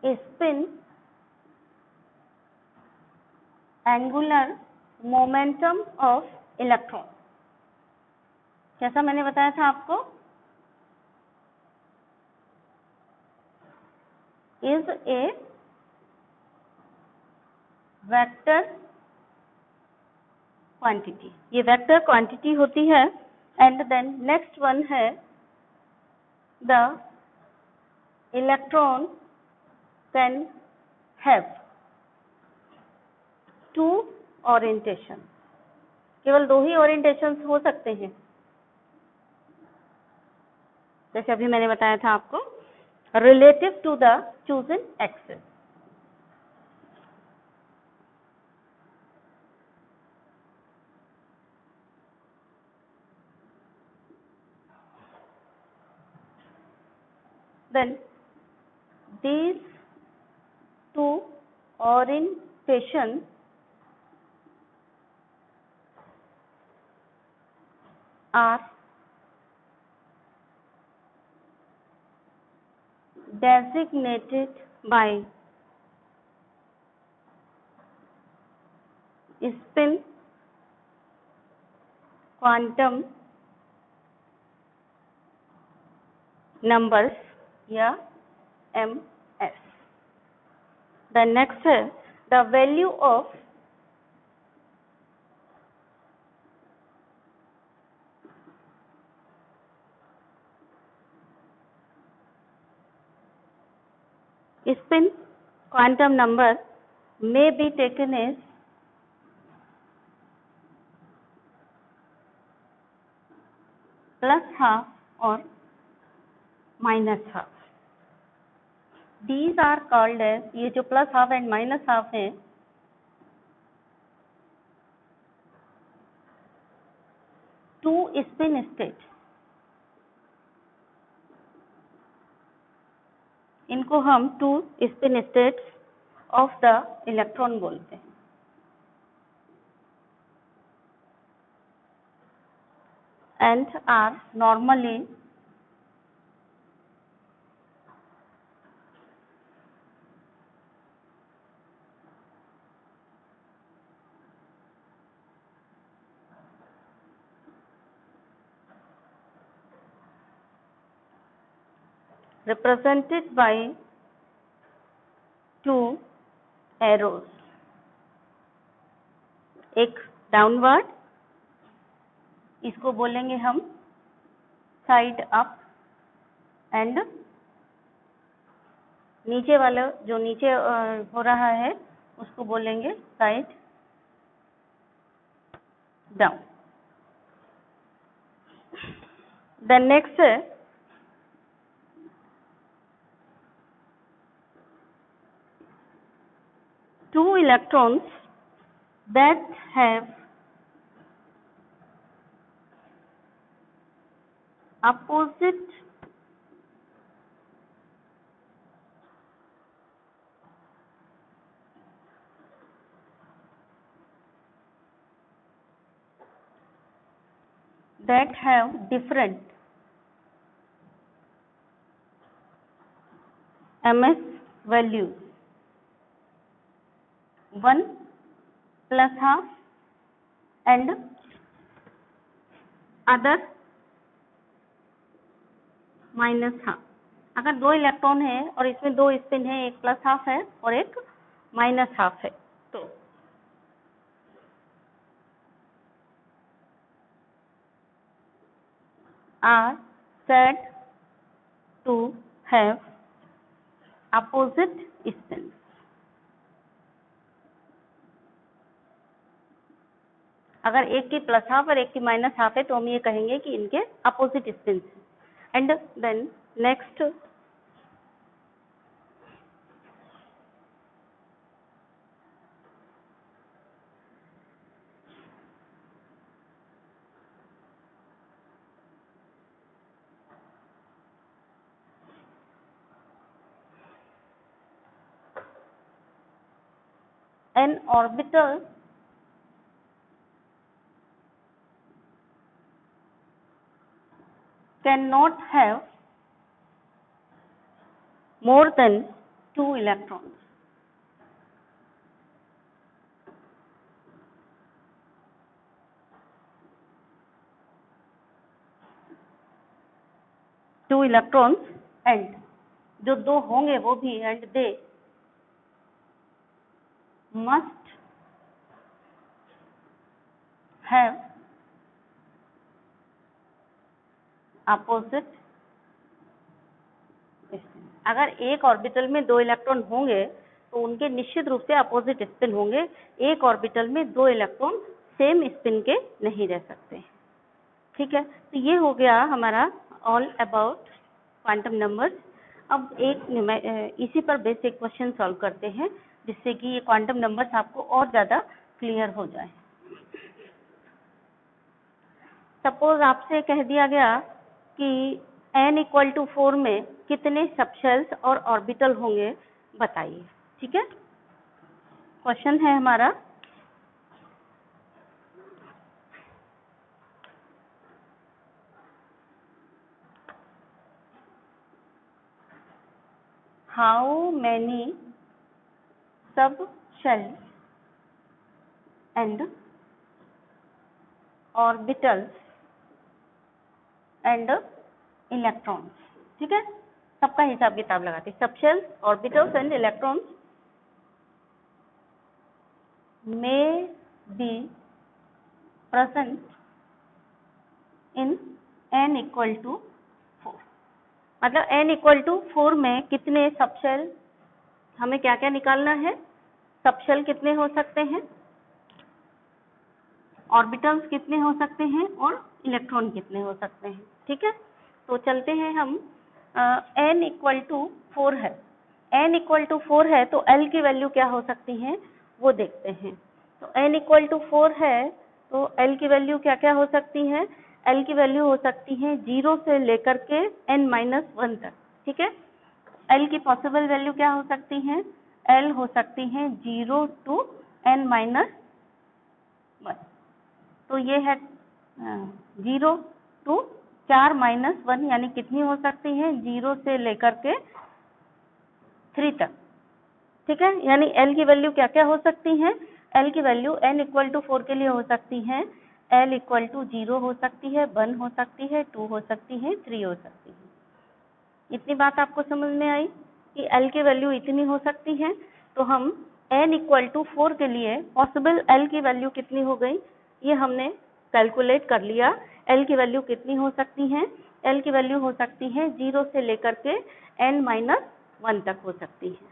spin angular momentum of electron, जैसा मैंने बताया था आपको, is a वेक्टर क्वांटिटी, ये वेक्टर क्वांटिटी होती है। एंड देन नेक्स्ट वन है the electron can have two orientation, केवल 2 ही ओरिएंटेशन हो सकते हैं, जैसे अभी मैंने बताया था आपको, relative to the chosen axis. Then these two orientations are designated by spin quantum numbers या ms। The next है the value of spin quantum number may be taken as plus half or minus half। These are called as, ये जो plus half and minus half है, two spin state, इनको हम two spin states of the electron बोलते हैं। And are normally represented by two arrows, एक downward, इसको बोलेंगे हम साइड अप, एंड नीचे वाला जो नीचे हो रहा है उसको बोलेंगे साइड डाउन। द नेक्स्ट है two electrons that have opposite that have different ms value 1 plus half and other minus half. अगर 2 इलेक्ट्रॉन है और इसमें 2 स्पिन है, एक प्लस हाफ है और एक माइनस हाफ है, तो are said to have opposite spin. अगर एक की प्लस हाफ और एक की माइनस हाफ है तो हम ये कहेंगे कि इनके अपोजिट स्पिन है। And then next an orbital cannot have more than 2 electrons. Two electrons and जो 2 होंगे वो भी and they must have opposite spin. अगर एक ऑर्बिटल में 2 इलेक्ट्रॉन होंगे तो उनके निश्चित रूप से अपोजिट स्पिन होंगे। एक ऑर्बिटल में 2 इलेक्ट्रॉन सेम स्पिन के नहीं रह सकते। ठीक है, तो ये हो गया हमारा ऑल अबाउट क्वांटम नंबर्स। अब एक इसी पर बेसिक क्वेश्चन सॉल्व करते हैं जिससे कि ये क्वांटम नंबर्स आपको और ज़्यादा क्लियर हो जाए। सपोज आपसे कह दिया गया कि n = 4 में कितने सबशेल्स और ऑर्बिटल होंगे बताइए। ठीक है, क्वेश्चन है हमारा how many subshells and orbitals and electrons. ठीक है, सबका हिसाब किताब लगाते। Subshells, orbitals and electrons may be present in n = 4। मतलब n = 4 में कितने सबशेल, हमें क्या क्या निकालना है? सबशेल कितने हो सकते हैं, ऑर्बिटल्स कितने हो सकते हैं और इलेक्ट्रॉन कितने हो सकते हैं। ठीक है, तो चलते हैं हम। n = 4 है, n = 4 है तो l की वैल्यू क्या हो सकती है वो देखते हैं। तो n = 4 है तो l की वैल्यू क्या क्या हो सकती है? l की वैल्यू हो सकती है 0 से लेकर के n-1 तक। ठीक है, l की पॉसिबल वैल्यू क्या हो सकती है? l हो सकती है 0 to n-1। तो ये है 0 to 4-1, यानी कितनी हो सकती है? 0 से लेकर के 3 तक। ठीक है, यानी l की वैल्यू क्या क्या हो सकती है? l की वैल्यू n = 4 के लिए हो सकती है l = 0 हो सकती है, 1 हो सकती है, 2 हो सकती है, 3 हो सकती है। इतनी बात आपको समझ में आई कि l की वैल्यू इतनी हो सकती है। तो हम n = 4 के लिए पॉसिबल l की वैल्यू कितनी हो गई ये हमने कैलकुलेट कर लिया। l की वैल्यू कितनी हो सकती है? l की वैल्यू हो सकती है 0 से लेकर के n-1 तक हो सकती है।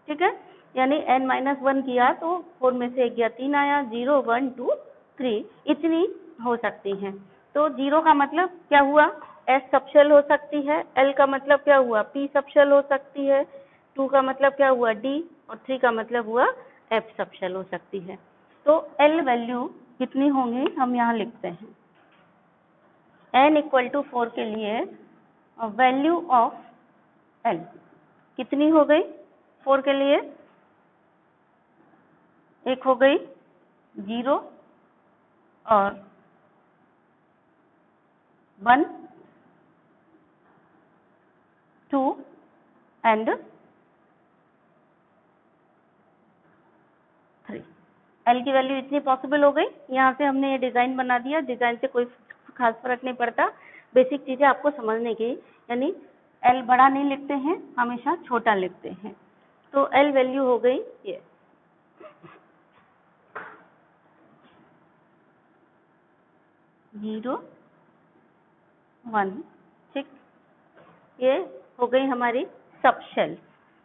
ठीक है, यानी n-1 किया तो 4 में से 1 गया, 3 आया, 0, 1, 2, 3 इतनी हो सकती हैं। तो 0 का मतलब क्या हुआ? s सबशेल हो सकती है, l का मतलब क्या हुआ? p सबशेल हो सकती है, 2 का मतलब क्या हुआ? d, और 3 का मतलब हुआ f सबशेल हो सकती है। तो l वैल्यू कितनी होंगी हम यहाँ लिखते हैं। n = 4 के लिए वैल्यू ऑफ l कितनी हो गई? 4 के लिए एक हो गई 0 और 1, 2 एंड एल की वैल्यू इतनी पॉसिबल हो गई। यहाँ से हमने ये डिज़ाइन बना दिया, डिज़ाइन से कोई खास फर्क नहीं पड़ता, बेसिक चीज़ें आपको समझने की, यानी एल बड़ा नहीं लिखते हैं, हमेशा छोटा लिखते हैं। तो एल वैल्यू हो गई ये 0, 1, ठीक। ये हो गई हमारी सब शेल।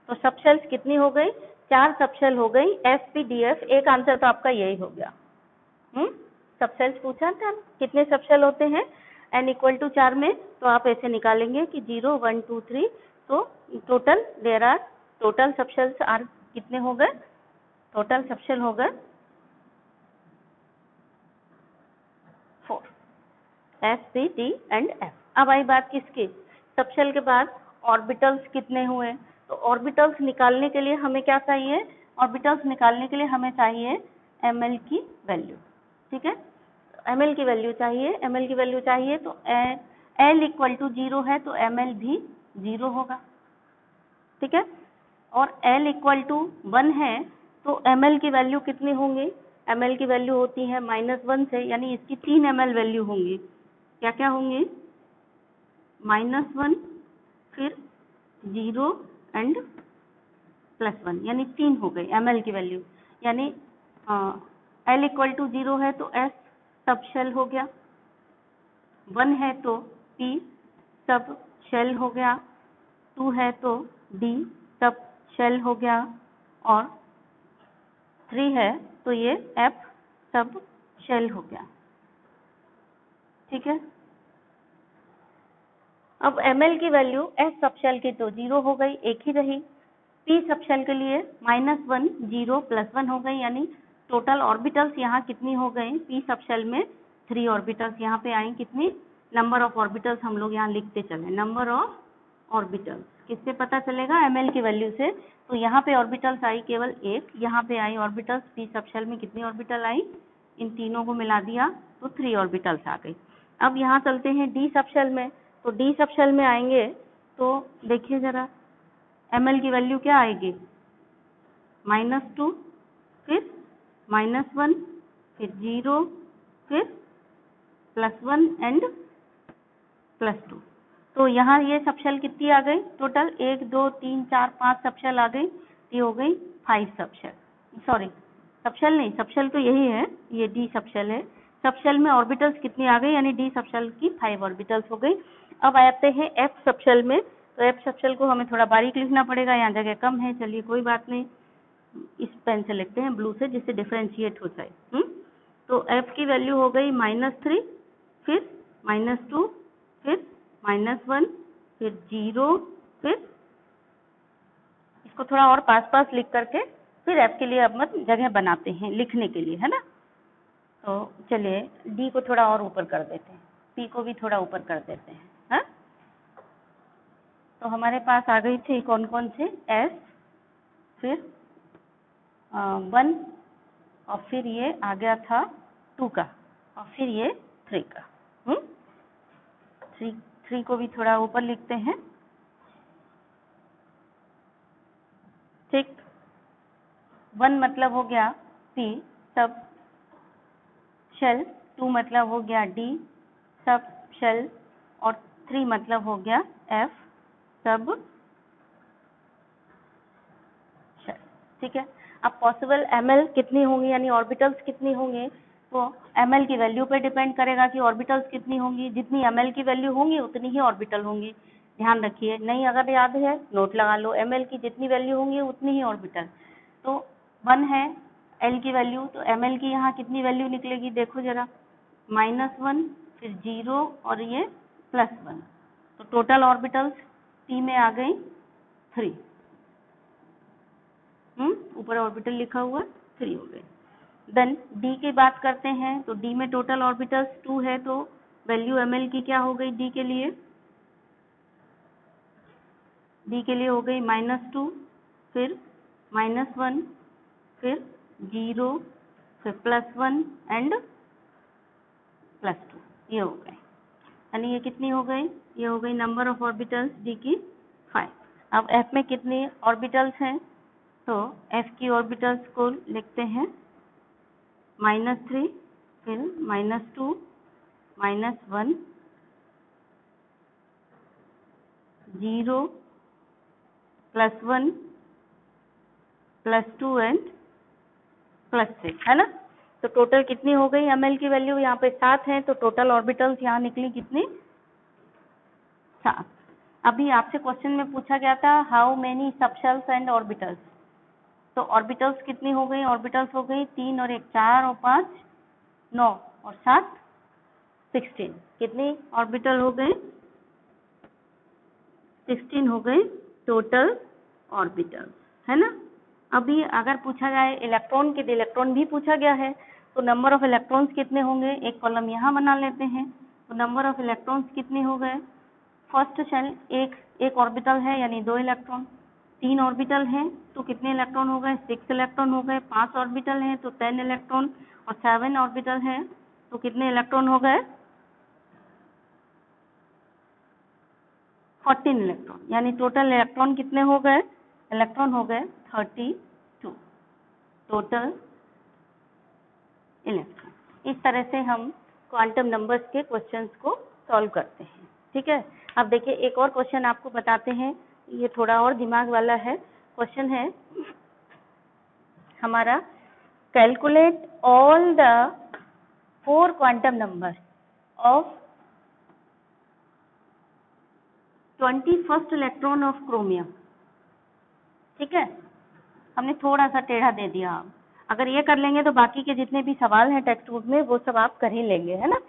तो सब शेल्स कितनी हो गई? 4 सब शेल हो गई, एफ पी डी एफ। एक आंसर तो आपका यही हो गया। सब शेल्स पूछा था, कितने सब शेल होते हैं n इक्वल टू 4 में, तो आप ऐसे निकालेंगे कि 0, 1, 2, 3, तो total there are, total subshells are कितने हो गए? टोटल सब शेल हो गए 4, F C D and F. अब आई बात किसकी? सब शेल के बाद ऑर्बिटल्स कितने हुए? तो ऑर्बिटल्स निकालने के लिए हमें क्या चाहिए? ऑर्बिटल्स निकालने के लिए हमें चाहिए ml की वैल्यू, ठीक है। ml की वैल्यू चाहिए, ml की वैल्यू चाहिए, तो l इक्वल टू 0 है तो ml भी 0 होगा, ठीक है। और l इक्वल टू 1 है तो ml की वैल्यू कितनी होंगी? ml की वैल्यू होती है -1 से, यानी इसकी 3 ml वैल्यू होंगी। क्या क्या होंगी? -1, फिर 0 एंड +1, यानी 3 हो गई ml की वैल्यू। यानी l इक्वल टू 0 है तो s सब शेल हो गया, 1 है तो p सब शेल हो गया, 2 है तो d सब शेल हो गया, और 3 है तो ये f सब शेल हो गया, ठीक है। अब ml की वैल्यू s सब शेल की तो 0 हो गई, एक ही रही। p सब शेल के लिए -1, 0, +1 हो गई, यानी टोटल ऑर्बिटल्स यहाँ कितनी हो गई? p सब शेल में 3 ऑर्बिटल्स यहाँ पे आई। कितनी? नंबर ऑफ ऑर्बिटल्स हम लोग यहाँ लिखते चले, नंबर ऑफ ऑर्बिटल्स किससे पता चलेगा? ml की वैल्यू से। तो यहाँ पे ऑर्बिटल्स आई केवल एक, यहाँ पे आई ऑर्बिटल्स, p सब शेल में कितनी ऑर्बिटल आई? इन तीनों को मिला दिया तो 3 ऑर्बिटल्स आ गई। अब यहाँ चलते हैं d सब शेल में, तो d सब शेल में आएंगे तो देखिए जरा, ml की वैल्यू क्या आएगी? -2, फिर -1, फिर 0, फिर +1 एंड +2। तो यहाँ ये सब शेल कितनी आ गई? टोटल 1, 2, 3, 4, 5 सब शेल आ गई, ये हो गई 5 सब शेल। सॉरी, सब शेल नहीं, सब शेल तो यही है, ये डी सब शेल है। सब शेल में ऑर्बिटल्स कितनी आ गई? यानी डी सब शेल की 5 ऑर्बिटल्स हो गई। अब आते हैं एफ सब शेल में, तो एफ सब शेल को हमें थोड़ा बारीक लिखना पड़ेगा, यहाँ जगह कम है, चलिए कोई बात नहीं, इस पेन से लिखते हैं ब्लू से, जिससे डिफरेंशिएट हो जाए। तो एफ की वैल्यू हो गई -3, फिर -2, फिर -1, फिर 0, फिर इसको थोड़ा और पास लिख करके फिर एफ के लिए अब जगह बनाते हैं लिखने के लिए, है ना। तो चलिए डी को थोड़ा और ऊपर कर देते हैं, पी को भी थोड़ा ऊपर कर देते हैं, हाँ। तो हमारे पास आ गई थी कौन कौन से? एस, फिर 1, और फिर ये आ गया था 2 का, और फिर ये 3 का। 3 को भी थोड़ा ऊपर लिखते हैं, ठीक। 1 मतलब हो गया P सब शेल, 2 मतलब हो गया D सब शेल, और 3 मतलब हो गया F सब शेल, ठीक है। अब पॉसिबल ml कितनी होंगी, यानी ऑर्बिटल्स कितनी होंगी, तो ml की वैल्यू पे डिपेंड करेगा कि ऑर्बिटल्स कितनी होंगी। जितनी ml की वैल्यू होंगी उतनी ही ऑर्बिटल होंगी, ध्यान रखिए। नहीं अगर याद है नोट लगा लो, ml की जितनी वैल्यू होंगी उतनी ही ऑर्बिटल। तो 1 है l की वैल्यू, तो ml की यहाँ कितनी वैल्यू निकलेगी? देखो जरा, -1, फिर 0, और ये +1, तो टोटल ऑर्बिटल्स p में आ गई 3। ऊपर ऑर्बिटल लिखा हुआ 3 हो गए। देन d की बात करते हैं, तो d में टोटल ऑर्बिटल्स 2 है, तो वैल्यू ml की क्या हो गई? d के लिए हो गई -2, फिर -1, फिर 0, फिर +1 एंड +2, ये हो गए। यानी ये कितनी हो गई? ये हो गई नंबर ऑफ ऑर्बिटल्स d की 5। अब f में कितनी ऑर्बिटल्स हैं? तो f की ऑर्बिटल्स को लिखते हैं -3, फिर -2, -1, 0, +1, +2 एंड +6, है ना। तो टोटल कितनी हो गई ml की वैल्यू, यहाँ पे 7 है, तो टोटल ऑर्बिटल्स यहाँ निकली कितनी, 7। अभी आपसे क्वेश्चन में पूछा गया था how many subshells and orbitals, तो ऑर्बिटल्स कितनी हो गई, ऑर्बिटल्स हो गई 3 और 1 4 और 5 9 और 7 16, कितनी ऑर्बिटल हो गए, 16 हो गए टोटल ऑर्बिटल्स, है ना। अभी अगर पूछा जाए इलेक्ट्रॉन के, इलेक्ट्रॉन भी पूछा गया है, तो नंबर ऑफ इलेक्ट्रॉन्स कितने होंगे, एक कॉलम यहाँ बना लेते हैं, तो नंबर ऑफ इलेक्ट्रॉन्स कितने हो गए, फर्स्ट शेल एक ऑर्बिटल है यानी 2 इलेक्ट्रॉन, 3 ऑर्बिटल हैं तो कितने इलेक्ट्रॉन हो गए, 6 इलेक्ट्रॉन हो गए, 5 ऑर्बिटल हैं तो 10 इलेक्ट्रॉन, और 7 ऑर्बिटल हैं तो कितने इलेक्ट्रॉन हो गए, 14 इलेक्ट्रॉन, यानी टोटल इलेक्ट्रॉन कितने हो गए, इलेक्ट्रॉन हो गए 32 टोटल इलेक्ट्रॉन। इस तरह से हम क्वांटम नंबर्स के क्वेश्चंस को सॉल्व करते हैं, ठीक है। अब देखिए एक और क्वेश्चन आपको बताते हैं, ये थोड़ा और दिमाग वाला है। क्वेश्चन है हमारा, calculate all the 4 quantum number of 21st electron of chromium, ठीक है। हमने थोड़ा सा टेढ़ा दे दिया, आप अगर ये कर लेंगे तो बाकी के जितने भी सवाल हैं टेक्स्ट बुक में वो सब आप कर ही लेंगे, है ना।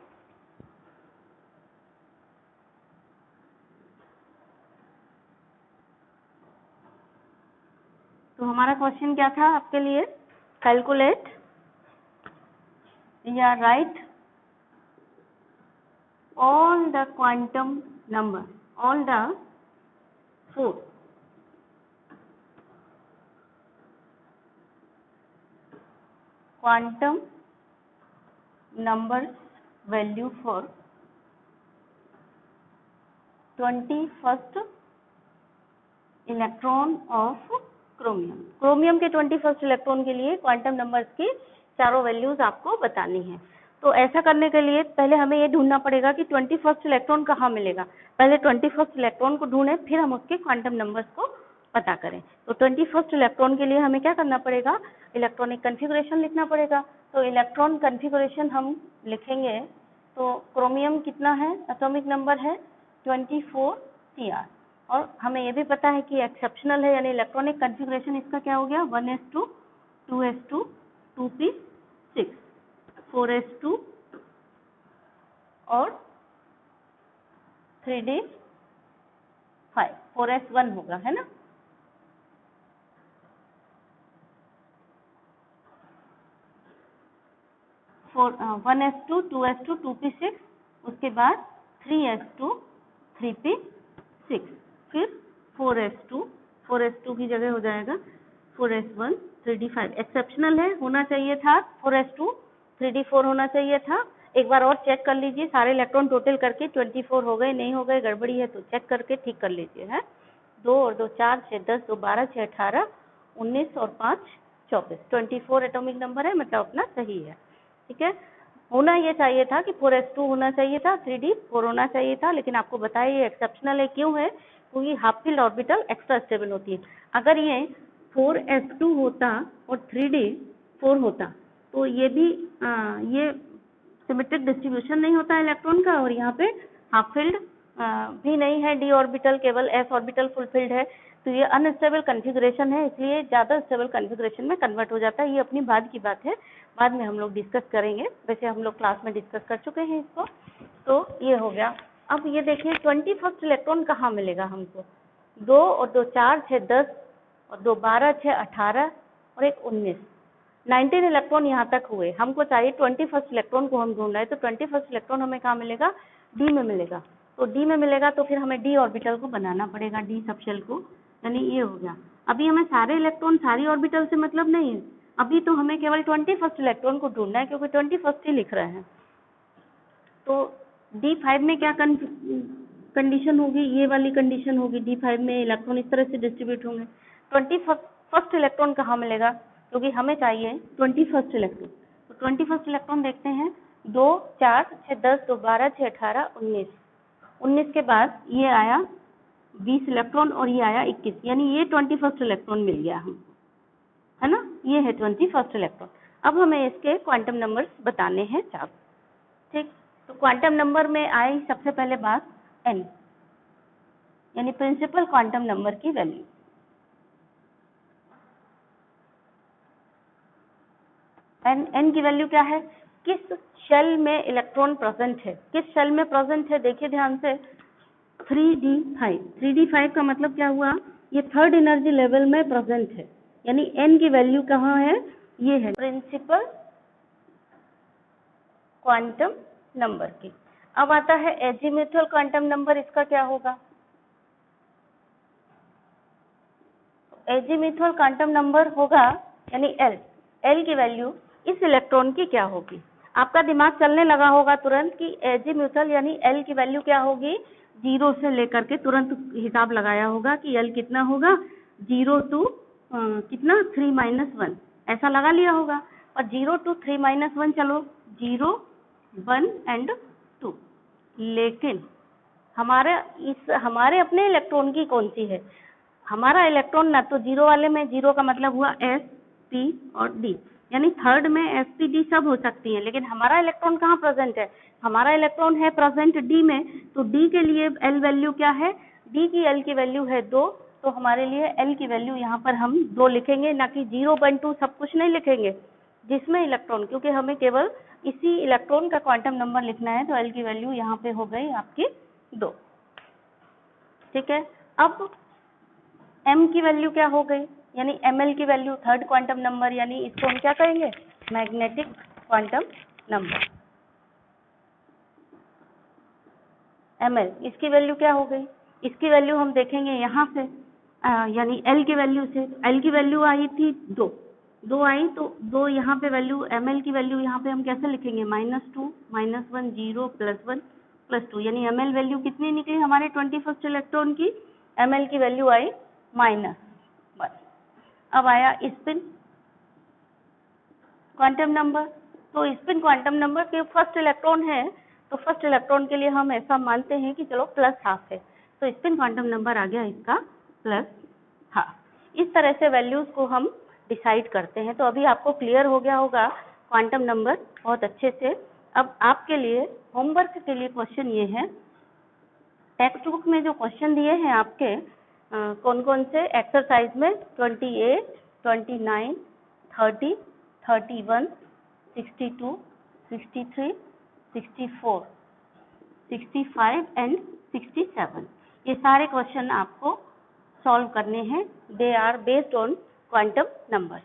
तो हमारा क्वेश्चन क्या था आपके लिए, कैलकुलेट या right all the quantum number, all the 4 quantum numbers value for 21st electron of chromium. Chromium के 21st इलेक्ट्रॉन के लिए क्वांटम नंबर्स की चारों वैल्यूज आपको बतानी है। तो ऐसा करने के लिए पहले हमें ये ढूंढना पड़ेगा कि 21st इलेक्ट्रॉन कहाँ मिलेगा। पहले 21st इलेक्ट्रॉन को ढूंढें, फिर हम उसके क्वांटम नंबर्स को पता करें। तो 21st इलेक्ट्रॉन के लिए हमें क्या करना पड़ेगा, इलेक्ट्रॉनिक कन्फिगुरेशन लिखना पड़ेगा। तो इलेक्ट्रॉन कन्फिगुरेशन हम लिखेंगे, तो क्रोमियम कितना है, एटॉमिक नंबर है 24 Cr, और हमें ये भी पता है कि एक्सेप्शनल है, यानी इलेक्ट्रॉनिक कन्फिगुरेशन इसका क्या हो गया, 1s2 2s2 2p6 4s2 और 3d5 4s1 होगा, है ना। फोर 1s2 2s2 2p6, उसके बाद 3s2 3p6, फिर 4s2 की जगह हो जाएगा 4s1 3d5। एक्सेप्शनल है, होना चाहिए था 4s2 3d4 होना चाहिए था। एक बार और चेक कर लीजिए, सारे इलेक्ट्रॉन टोटल करके 24 हो गए, नहीं हो गए, गड़बड़ी है तो चेक करके ठीक कर लीजिए, है। 2 और 2 4 6 10 2 12 6 18 19 और 5 24 24 एटॉमिक नंबर है, मतलब अपना सही है, ठीक है। होना ये चाहिए था कि 4s2 होना चाहिए था, 3d4 होना चाहिए था, लेकिन आपको बताया ये एक्सेप्शनल है। क्यों है, क्योंकि half filled orbital extra stable होती है। अगर ये 4s2 होता और 3d4 होता तो ये भी ये सिमेट्रिक डिस्ट्रीब्यूशन नहीं होता इलेक्ट्रॉन का, और यहाँ पे हाफ फील्ड भी नहीं है डी ऑर्बिटल, केवल s ऑर्बिटल फुलफिल्ड है। तो ये अनस्टेबल कन्फिगुरेशन है, इसलिए ज़्यादा स्टेबल कन्फिगुरेशन में कन्वर्ट हो जाता है। ये अपनी बाद की बात है, बाद में हम लोग डिस्कस करेंगे, वैसे हम लोग क्लास में डिस्कस कर चुके हैं इसको। तो ये हो गया। अब ये देखिए 21st इलेक्ट्रॉन कहाँ मिलेगा हमको, 2 और 2 4 6 10 और 2 12 6 18 और एक 19 इलेक्ट्रॉन यहाँ तक हुए। हमको चाहिए 21st इलेक्ट्रॉन को हम ढूंढ रहे हैं, तो 21st इलेक्ट्रॉन हमें कहाँ मिलेगा, डी में मिलेगा। तो डी में मिलेगा तो फिर हमें डी ऑर्बिटल को बनाना पड़ेगा, डी सबशेल को, यानी ये हो गया। अभी हमें सारे इलेक्ट्रॉन सारी ऑर्बिटल से मतलब नहीं है, अभी तो हमें केवल 21st इलेक्ट्रॉन को ढूंढना है, क्योंकि 21st ही लिख रहे हैं। तो D5 में क्या कंडीशन होगी, ये वाली कंडीशन होगी। D5 में इलेक्ट्रॉन इस तरह से डिस्ट्रीब्यूट होंगे। 21st इलेक्ट्रॉन कहाँ मिलेगा, क्योंकि हमें चाहिए 21st इलेक्ट्रॉन। तो 21st इलेक्ट्रॉन देखते हैं, 2 4 6 10 2 12 6 18 19, 19 के बाद ये आया 20 इलेक्ट्रॉन और ये आया 21, यानी ये 21st इलेक्ट्रॉन मिल गया हमको, है ना, ये है 21st इलेक्ट्रॉन। अब हमें इसके क्वांटम नंबर्स बताने हैं 4, ठीक। तो क्वांटम नंबर में आई सबसे पहले बात n, यानी प्रिंसिपल क्वांटम नंबर की वैल्यू। n की वैल्यू क्या है, किस शेल में इलेक्ट्रॉन प्रेजेंट है, किस शेल में प्रेजेंट है, देखिए ध्यान से 3d5, 3d5 का मतलब क्या हुआ, ये थर्ड एनर्जी लेवल में प्रेजेंट है, यानी n की वैल्यू कहाँ है, ये है प्रिंसिपल क्वांटम नंबर की। अब आता है एजीम्यूथल क्वांटम नंबर, इसका क्या होगा, एजीम्यूथल क्वांटम नंबर होगा यानी L की वैल्यू इस इलेक्ट्रॉन की क्या होगी। आपका दिमाग चलने लगा होगा तुरंत कि एजीम्यूथल यानी L की वैल्यू क्या होगी, 0 से लेकर के तुरंत हिसाब लगाया होगा कि L कितना होगा, 0 to कितना 3 - 1 ऐसा लगा लिया होगा, और 0 to 3 - 1 चलो 0 1 and 2, लेकिन हमारे अपने इलेक्ट्रॉन की कौन सी है, हमारा इलेक्ट्रॉन ना तो 0 वाले में, 0 का मतलब हुआ S P और D, यानी थर्ड में S P D सब हो सकती है, लेकिन हमारा इलेक्ट्रॉन कहाँ प्रेजेंट है, हमारा इलेक्ट्रॉन है प्रेजेंट D में, तो D के लिए L वैल्यू क्या है, D की L की वैल्यू है 2, तो हमारे लिए L की वैल्यू यहाँ पर हम 2 लिखेंगे, ना कि 0 1 2 सब कुछ नहीं लिखेंगे, जिसमें इलेक्ट्रॉन, क्योंकि हमें केवल इसी इलेक्ट्रॉन का क्वांटम नंबर लिखना है, तो L की वैल्यू यहाँ पे हो गई आपकी 2, ठीक है। अब M की वैल्यू क्या हो गई, यानी ML की वैल्यू थर्ड क्वांटम नंबर, यानी इसको हम क्या कहेंगे, मैग्नेटिक क्वांटम नंबर ML। इसकी वैल्यू क्या हो गई, इसकी वैल्यू हम देखेंगे यहाँ से, यानी L की वैल्यू से, L की वैल्यू आई थी 2 आई, तो 2 यहाँ पे वैल्यू, ML की वैल्यू यहाँ पे हम कैसे लिखेंगे, -2 -1 0 +1 +2, यानी ML वैल्यू कितनी निकली हमारे 21st इलेक्ट्रॉन की, ML की वैल्यू आई -1। अब आया स्पिन क्वांटम नंबर, तो स्पिन क्वांटम नंबर के फर्स्ट इलेक्ट्रॉन है, तो फर्स्ट इलेक्ट्रॉन के लिए हम ऐसा मानते हैं कि चलो +½ है, तो स्पिन क्वांटम नंबर आ गया इसका +½ इस तरह से वैल्यूज को हम डिसाइड करते हैं। तो अभी आपको क्लियर हो गया होगा क्वांटम नंबर बहुत अच्छे से। अब आपके लिए होमवर्क के लिए क्वेश्चन ये है, टेक्स्ट बुक में जो क्वेश्चन दिए हैं आपके कौन कौन से, एक्सरसाइज में 28, 29, 30, 31, 62, 63, 64, 65 एंड 67, ये सारे क्वेश्चन आपको सॉल्व करने हैं, they are based on quantum number.